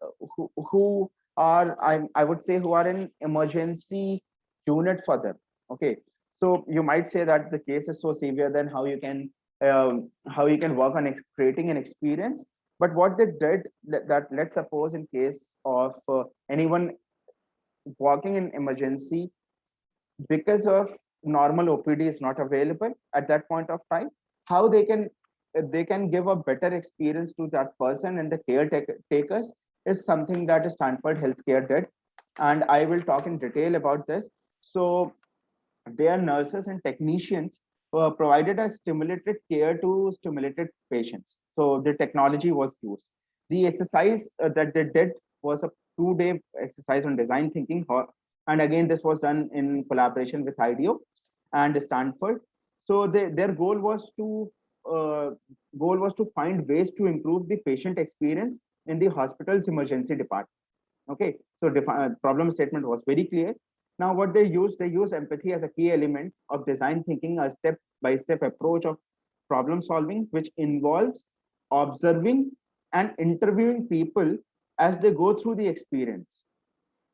I would say who are in emergency unit for them. Okay, so you might say that the case is so severe, then how you can work on creating an experience. But what they did, that let's suppose in case of anyone walking in emergency, because of normal OPD is not available at that point of time, how they can give a better experience to that person and the caretakers is something that Stanford Healthcare did, and I will talk in detail about this. So their nurses and technicians provided a stimulated care to stimulated patients. So the technology was used. The exercise that they did was a 2-day exercise on design thinking, and again this was done in collaboration with IDEO and Stanford. So their goal was to find ways to improve the patient experience in the hospital's emergency department. Okay, so problem statement was very clear. Now what they use empathy as a key element of design thinking, a step-by-step approach of problem solving, which involves observing and interviewing people as they go through the experience.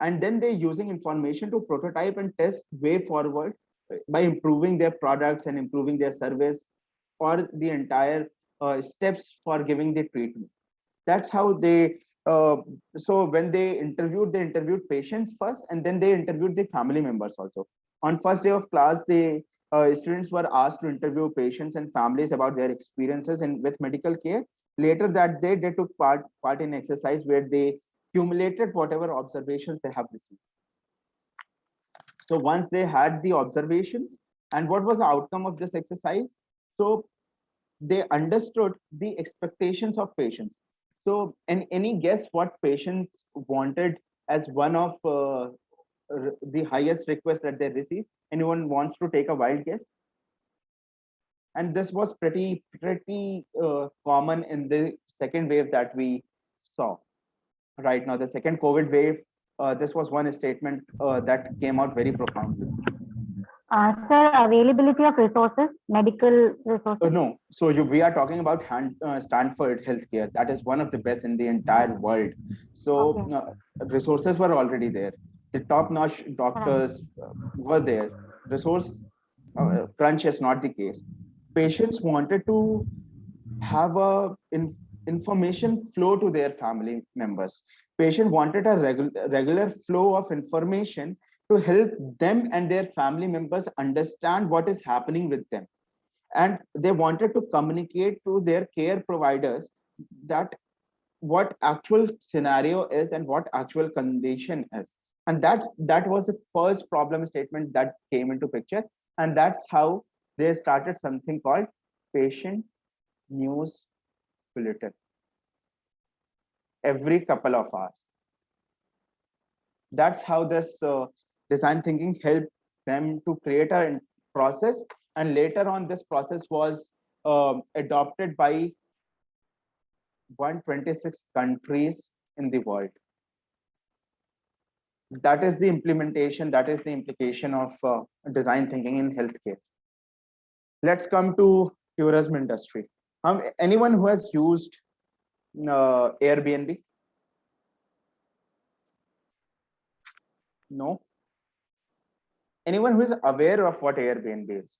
And then they're using information to prototype and test way forward by improving their products and improving their service or the entire steps for giving the treatment. That's how they so when they interviewed patients first, and then they interviewed the family members also. On first day of class, the students were asked to interview patients and families about their experiences with medical care. Later that day, they took part in exercise where they accumulated whatever observations they have received. So once they had the observations, and what was the outcome of this exercise? So they understood the expectations of patients. So, and any guess what patients wanted as one of the highest requests that they received? Anyone wants to take a wild guess? And this was pretty common in the second wave that we saw right now. The second COVID wave, this was one statement that came out very profoundly. Sir, availability of resources, medical resources. No, so we are talking about Stanford Healthcare. That is one of the best in the entire world. So resources were already there. The top-notch doctors were there. Resource crunch is not the case. Patients wanted to have a information flow to their family members. Patient wanted a regular flow of information to help them and their family members understand what is happening with them. And they wanted to communicate to their care providers that what actual scenario is and what actual condition is. And that was the first problem statement that came into picture. And that's how they started something called patient news bulletin every couple of hours. That's how this design thinking helped them to create a process, and later on this process was adopted by 126 countries in the world. That is the implementation, that is the implication of design thinking in healthcare. Let's come to tourism industry. Anyone who has used Airbnb? No. Anyone who is aware of what Airbnb is?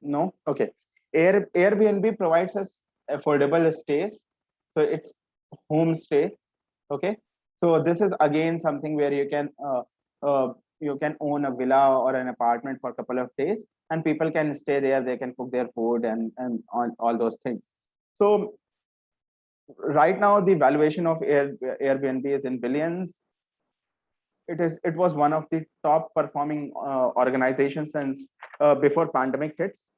No. Okay. Airbnb provides us affordable stays. So it's home stays. Okay. So this is again something where you can own a villa or an apartment for a couple of days, and people can stay there. They can cook their food and all those things. So right now the valuation of Airbnb is in billions. It was one of the top performing organizations since before pandemic hits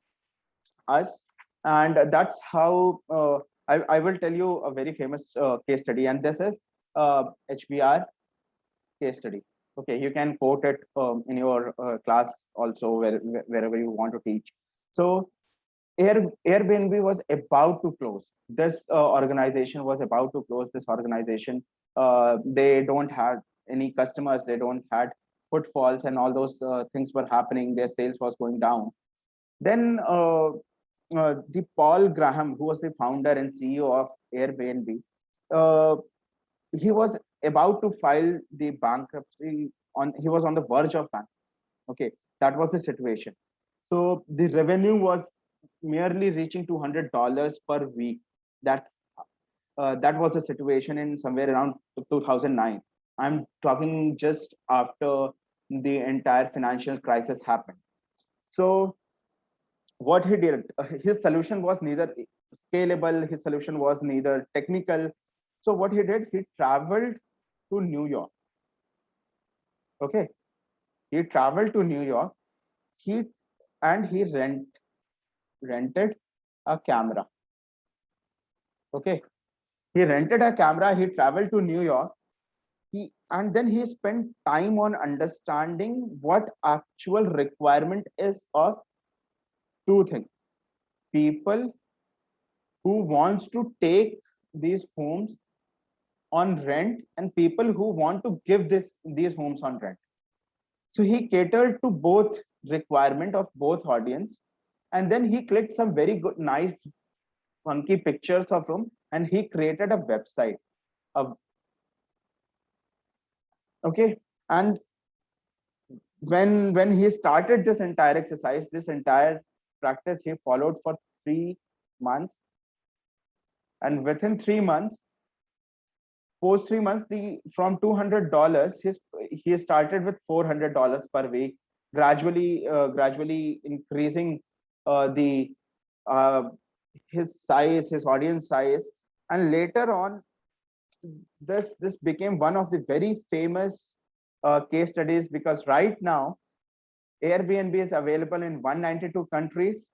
us, and that's how I will tell you a very famous case study, and this is HBR case study. Okay, you can quote it in your class also, wherever you want to teach. So Airbnb was about to close. This organization was about to close. This organization, they don't have any customers. They don't had footfalls, and all those things were happening. Their sales was going down. Then the Paul Graham, who was the founder and CEO of Airbnb, he was about to file the bankruptcy. He was on the verge of bankruptcy. Okay, that was the situation. So the revenue was merely reaching $200 per week. That was the situation in somewhere around 2009. I'm talking just after the entire financial crisis happened. So what he did, his solution was neither scalable, his solution was neither technical. So what he did, he traveled to New York. Okay, he traveled to New York. He rented a camera. Okay, he rented a camera. He traveled to New York. And then he spent time on understanding what actual requirement is of two things: people who wants to take these homes on rent, and people who want to give these homes on rent. So he catered to both requirement of both audience, and then he clicked some very good, nice, funky pictures of room, and he created a website. Okay, and when he started this entire exercise, this entire practice, he followed for 3 months, and within 3 months, post 3 months, the from $200, he started with $400 per week, gradually increasing the his size, his audience size, and later on, this became one of the very famous case studies, because right now Airbnb is available in 192 countries,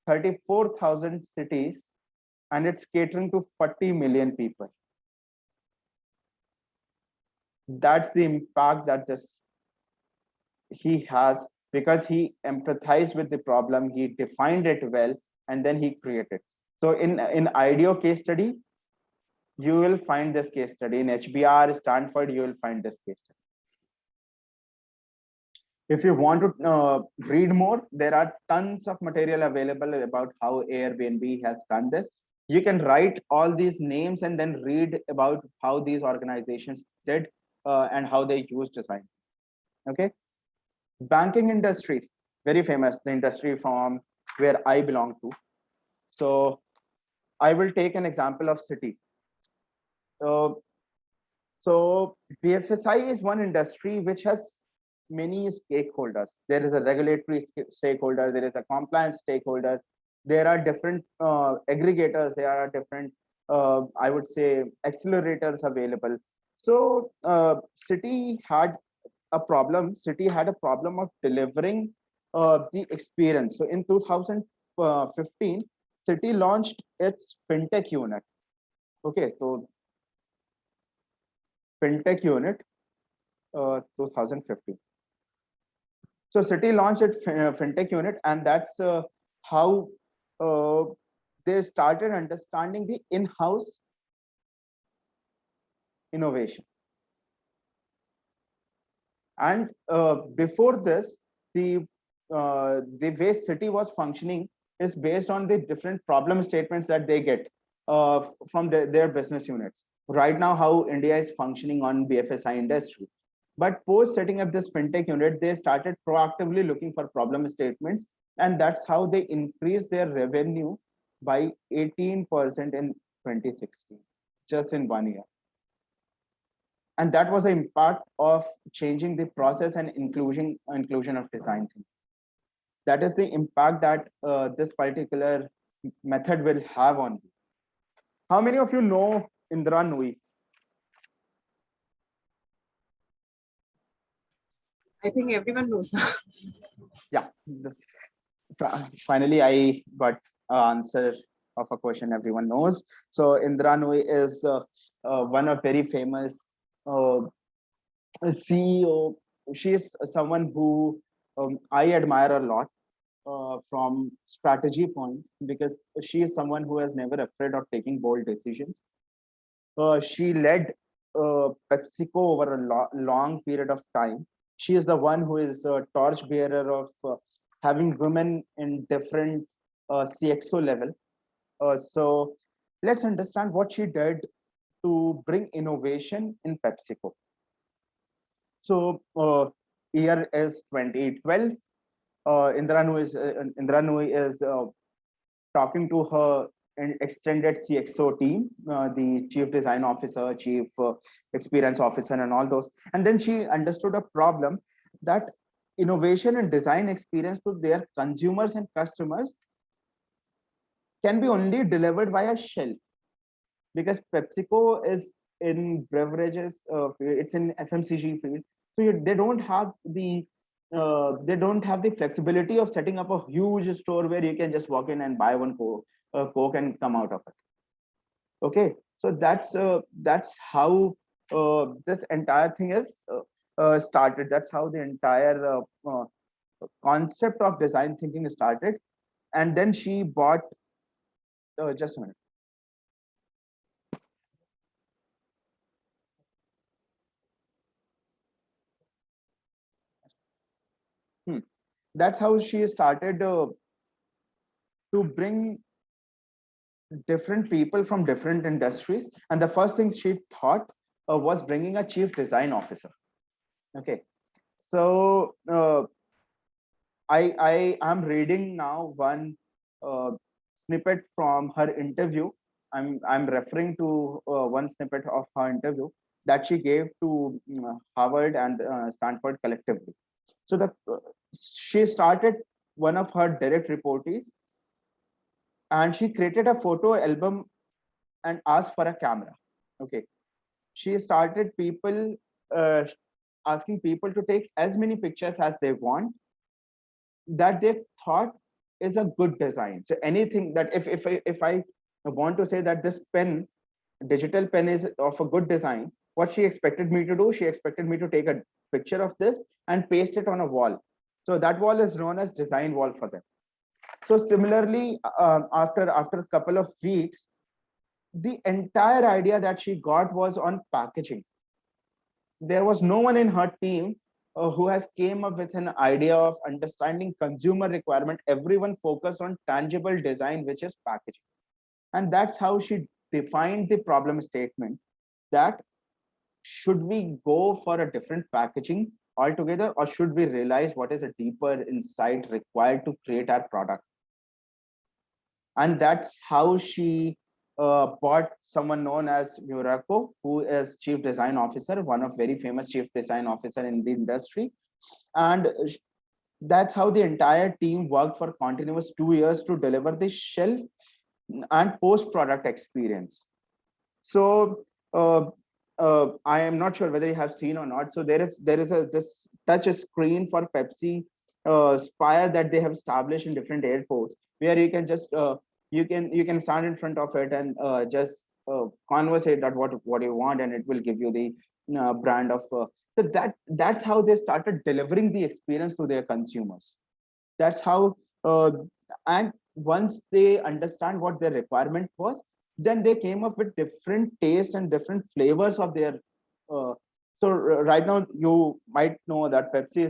34,000 cities, and it's catering to 40 million people. That's the impact that he has, because he empathized with the problem, he defined it well, and then he created. So in IDEO case study, you will find this case study. In HBR, Stanford, you will find this case study. If you want to read more, there are tons of material available about how Airbnb has done this. You can write all these names and then read about how these organizations did and how they used design. Okay. Banking industry, very famous, the industry from where I belong to. So I will take an example of Citi. So BFSI is one industry which has many stakeholders. There is a regulatory stakeholder, there is a compliance stakeholder, there are different aggregators, there are different, I would say, accelerators available. So Citi had a problem. Citi had a problem of delivering the experience. So in 2015, Citi launched its fintech unit. Okay, so fintech unit, 2015. So Citi launched its fintech unit, and that's how they started understanding the in-house innovation. And before this, the way Citi was functioning is based on the different problem statements that they get from their business units. Right now, how India is functioning on BFSI industry. But post setting up this fintech unit, they started proactively looking for problem statements, and that's how they increased their revenue by 18% in 2016, just in 1 year. And that was the impact of changing the process and inclusion of design thinking. That is the impact that this particular method will have on you. How many of you know Indra Nooyi? I think everyone knows. Yeah. Finally, I got an answer of a question everyone knows. So Indra Nooyi is one of very famous CEO. She is someone who I admire a lot from strategy point, because she is someone who is never afraid of taking bold decisions. She led PepsiCo over a long period of time. She is the one who is a torch bearer of having women in different CXO level. So let's understand what she did to bring innovation in PepsiCo. So year is 2012. Indra Nooyi is talking to her extended CXO team, the chief design officer, chief experience officer, and all those. And then she understood a problem that innovation and design experience to their consumers and customers can be only delivered via shelf, because PepsiCo is in beverages, it's in FMCG field, so they don't have the flexibility of setting up a huge store where you can just walk in and buy one Coke and come out of it. Okay, so that's how this entire thing is started. That's how the entire concept of design thinking started. And then she bought, just a minute. That's how she started to bring different people from different industries. And the first thing she thought was bringing a chief design officer. Okay, So I am reading now one snippet from her interview. I'm referring to one snippet of her interview that she gave to Harvard and Stanford collectively. So she started one of her direct reportees, and she created a photo album and asked for a camera. Okay, she started people asking people to take as many pictures as they want that they thought is a good design. So anything that if I want to say that this pen, digital pen, is of a good design, what she expected me to do, she expected me to take a picture of this and paste it on a wall. So that wall is known as design wall for them. So similarly, after a couple of weeks, the entire idea that she got was on packaging. There was no one in her team who has came up with an idea of understanding consumer requirement. Everyone focused on tangible design, which is packaging. And that's how she defined the problem statement, that should we go for a different packaging altogether, or should we realize what is a deeper insight required to create our product? And that's how she bought someone known as Murako, who is chief design officer, one of very famous chief design officer in the industry. And that's how the entire team worked for continuous 2 years to deliver the shelf and post product experience. So I am not sure whether you have seen or not. So there is this touch screen for Pepsi Spire that they have established in different airports, where you can just you can stand in front of it and just conversate that what you want, and it will give you the brand of so that's how they started delivering the experience to their consumers. That's how and once they understand what their requirement was, then they came up with different tastes and different flavors of their right now you might know that Pepsi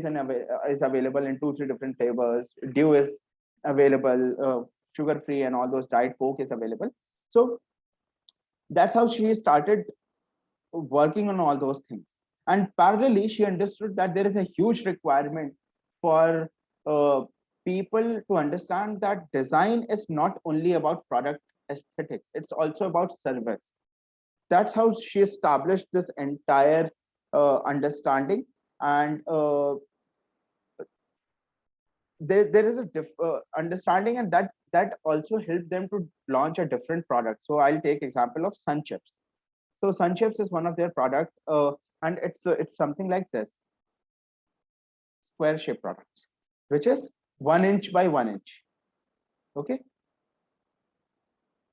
is available in 2-3 different flavors. Dew is available, sugar free, and all those. Diet Coke is available. So that's how she started working on all those things. And parallelly, she understood that there is a huge requirement for people to understand that design is not only about product aesthetics, it's also about service. That's how she established this entire understanding. And there is a understanding, and that also helped them to launch a different product. So I'll take example of Sun Chips. So Sun Chips is one of their product, and it's something like this square shape products, which is 1 inch by 1 inch. Okay,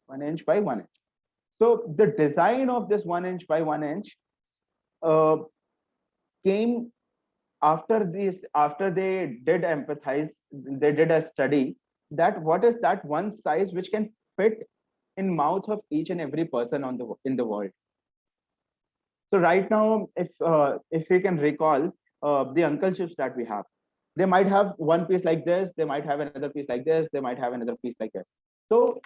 1 inch by 1 inch. So the design of this 1 inch by 1 inch came after they did empathize. They did a study that what is that one size which can fit in mouth of each and every person in the world. So right now, if we can recall the Uncle Chips that we have, they might have one piece like this, they might have another piece like this, they might have another piece like this. So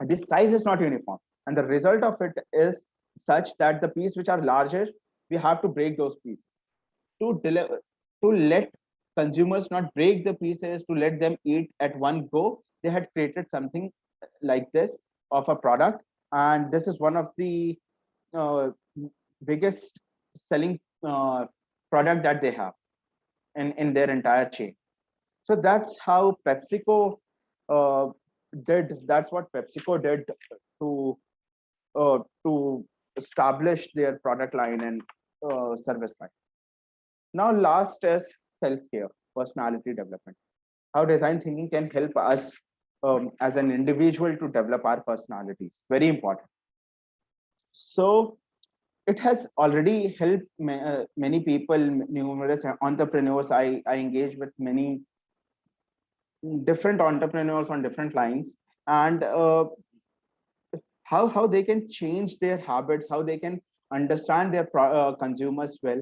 this size is not uniform, and the result of it is such that the piece which are larger, we have to break those pieces to deliver, to let consumers not break the pieces, to let them eat at one go. They had created something like this of a product, and this is one of the biggest selling product that they have in their entire chain. So that's how PepsiCo that's what PepsiCo did to establish their product line and service line. Now last is self-care, personality development. How design thinking can help us as an individual to develop our personalities. Very important. So it has already helped many people, numerous entrepreneurs. I engage with many different entrepreneurs on different lines, and how they can change their habits, how they can understand their consumers well.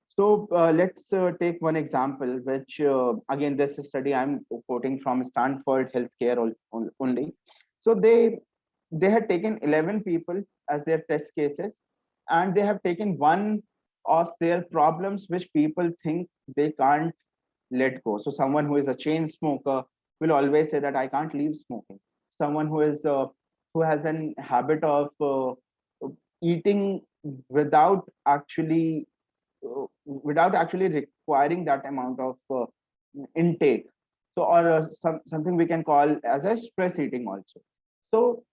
So let's take one example, which again, this study I'm quoting from Stanford Healthcare only. So they had taken 11 people as their test cases, and they have taken one of their problems which people think they can't let go. So someone who is a chain smoker will always say that I can't leave smoking. Someone who has an habit of eating without actually requiring that amount of intake. So, or something we can call as a stress eating also. So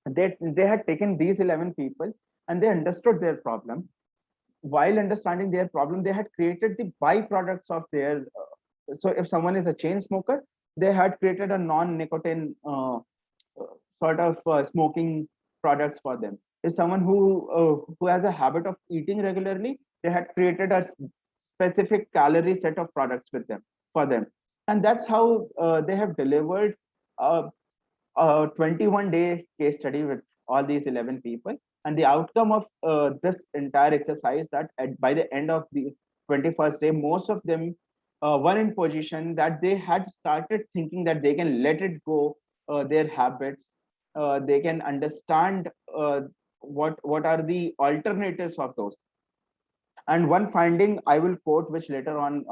they had taken these 11 people and they understood their problem. While understanding their problem, they had created the byproducts of their. So if someone is a chain smoker, they had created a non-nicotine sort of smoking products for them. If someone who has a habit of eating regularly, they had created a specific calorie set of products with them for them, and that's how they have delivered a 21-day case study with all these 11 people. And the outcome of this entire exercise, that by the end of the 21st day, most of them were in position that they had started thinking that they can let it go, their habits. They can understand what are the alternatives of those. And one finding I will quote, which later on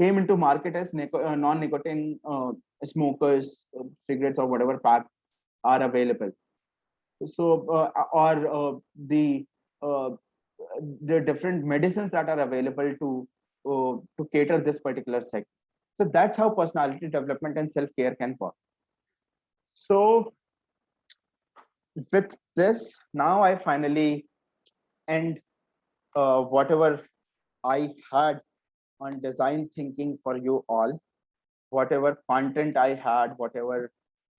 came into market as non-nicotine smokers, cigarettes or whatever pack are available. So the different medicines that are available to cater this particular segment. So that's how personality development and self-care can work. So with this, now I finally end whatever I had on design thinking for you all. Whatever content I had, whatever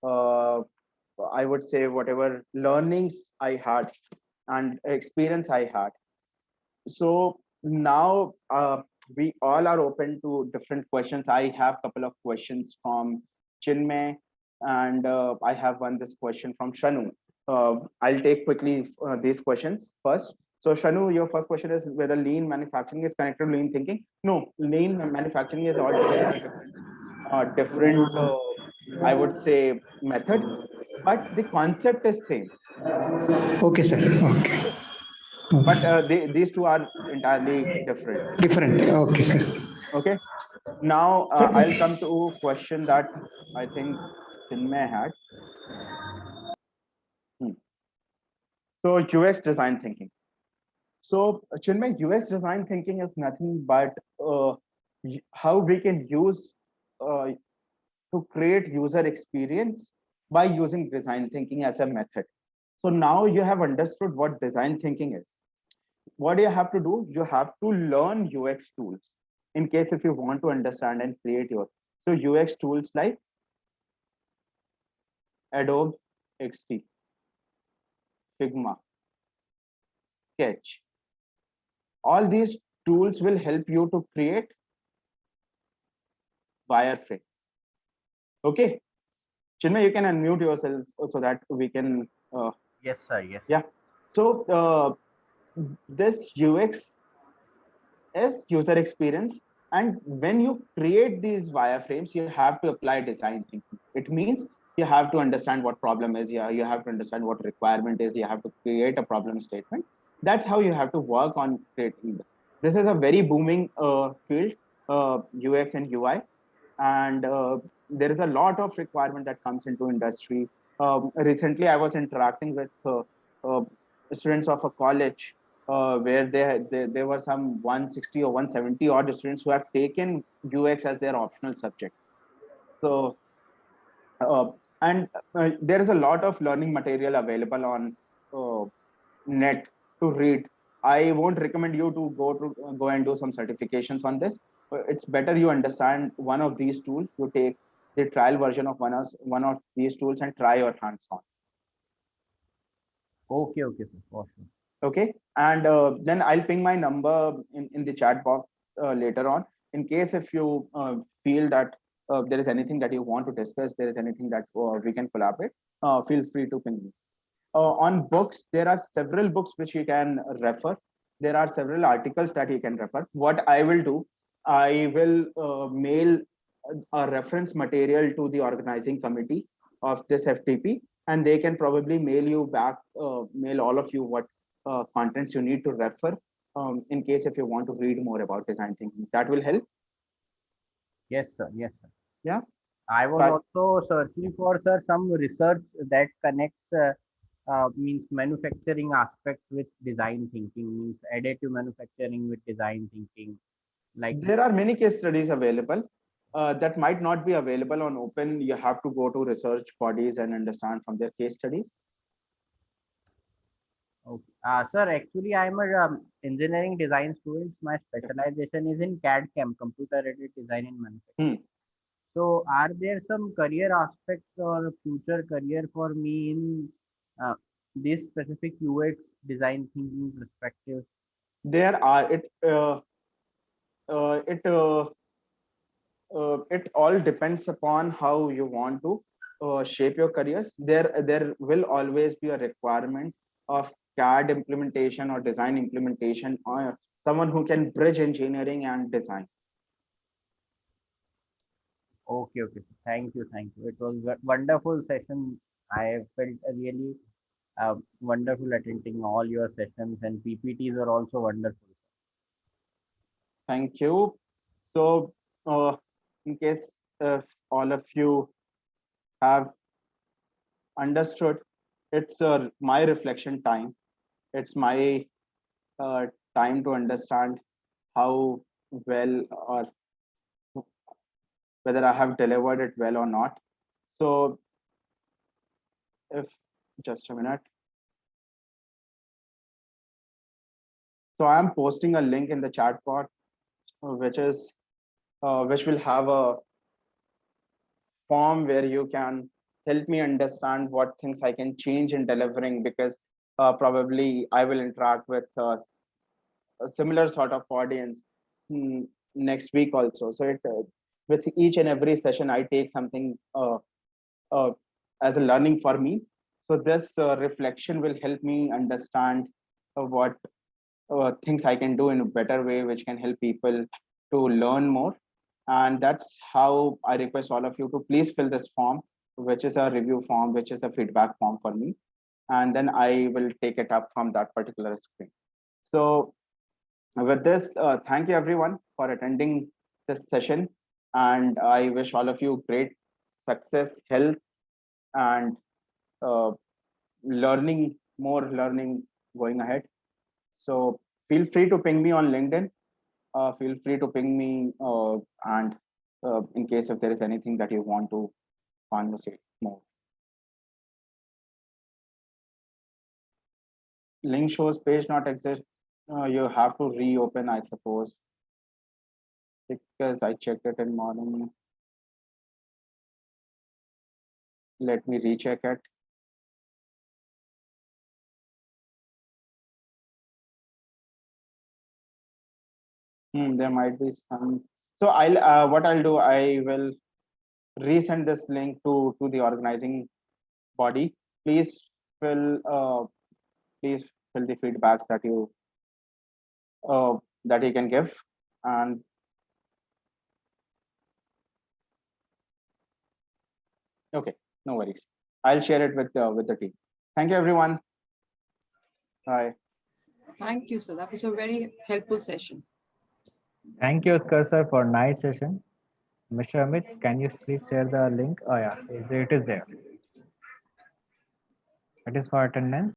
I would say, whatever learnings I had and experience I had. So now we all are open to different questions. I have a couple of questions from Chinmay, and I have this question from Shanu. I'll take quickly these questions first. So Shanu, your first question is whether lean manufacturing is connected to lean thinking. No, lean manufacturing is altogether different I would say method, but the concept is same. Okay, sir. Okay. But these two are entirely different. Different. Okay, sir. Okay. Now I'll come to a question that I think Chinmay had. So UX design thinking. So Chinmay, UX design thinking is nothing but how we can use to create user experience by using design thinking as a method. So now you have understood what design thinking is. What do you have to do? You have to learn UX tools in case if you want to understand and create your. So UX tools like Adobe XD, Figma, Sketch. All these tools will help you to create wireframe. Okay. Chinmay, you can unmute yourself so that we can. Yes, sir. Yes. Yeah. So this UX is user experience, and when you create these wireframes, you have to apply design thinking. It means you have to understand what problem is. Yeah, you have to understand what requirement is. You have to create a problem statement. That's how you have to work on creating this. This is a very booming field, UX and UI, and there is a lot of requirement that comes into industry. Recently, I was interacting with students of a college where there were some 160 or 170 odd students who have taken UX as their optional subject. So, there is a lot of learning material available on net to read. I won't recommend you to go and do some certifications on this. It's better you understand one of these tools. You take the trial version of one of these tools and try your hands on. Okay, okay, sir. Awesome. Okay, and then I'll ping my number in the chat box later on. In case if you feel that there is anything that you want to discuss, there is anything that we can collaborate, feel free to ping me. On books, there are several books which you can refer. There are several articles that you can refer. What I will do, I will mail a reference material to the organizing committee of this FTP, and they can probably mail you back, mail all of you what contents you need to refer in case if you want to read more about design thinking. That will help. Yes, sir. Yes, sir. Yeah. I was But- also searching for, sir, some research that connects means manufacturing aspects with design thinking, means additive manufacturing with design thinking. Like, There are many case studies available that might not be available on open. You have to go to research bodies and understand from their case studies. okay. Sir, actually, I'm a engineering design student. My specialization is in CAD CAM, computer-aided design and manufacturing. So, are there some career aspects or future career for me in this specific UX design thinking perspective? There are it all depends upon how you want to shape your careers. There will always be a requirement of CAD implementation or design implementation, or someone who can bridge engineering and design. Okay, okay. Thank you, thank you. It was a wonderful session. I felt really wonderful attending all your sessions, and PPTs are also wonderful. Thank you. So, in case if all of you have understood, it's my reflection time. It's my time to understand how well or whether I have delivered it well or not. So, if just a minute. So I'm posting a link in the chat box, which will have a form where you can help me understand what things I can change in delivering, because probably I will interact with a similar sort of audience next week also. So with each and every session, I take something as a learning for me. So this reflection will help me understand what things I can do in a better way, which can help people to learn more. And that's how I request all of you to please fill this form, which is a review form, which is a feedback form for me. And then I will take it up from that particular screen. So with this, thank you everyone for attending this session. And I wish all of you great success, health, and more learning going ahead. So feel free to ping me on LinkedIn. Feel free to ping me and in case if there is anything that you want to conversate more. Link shows page not exist. You have to reopen, I suppose, because I checked it in morning. Let me recheck it. There might be some. So what I'll do, I will resend this link to the organizing body. Please fill the feedbacks that you can give, and okay, no worries. I'll share it with the team. Thank you, everyone. Bye. Thank you, sir. That was a very helpful session. Thank you, Utkarsh sir, for nice session. Mr. Amit, can you please share the link? Oh yeah, it is there. It is for attendance.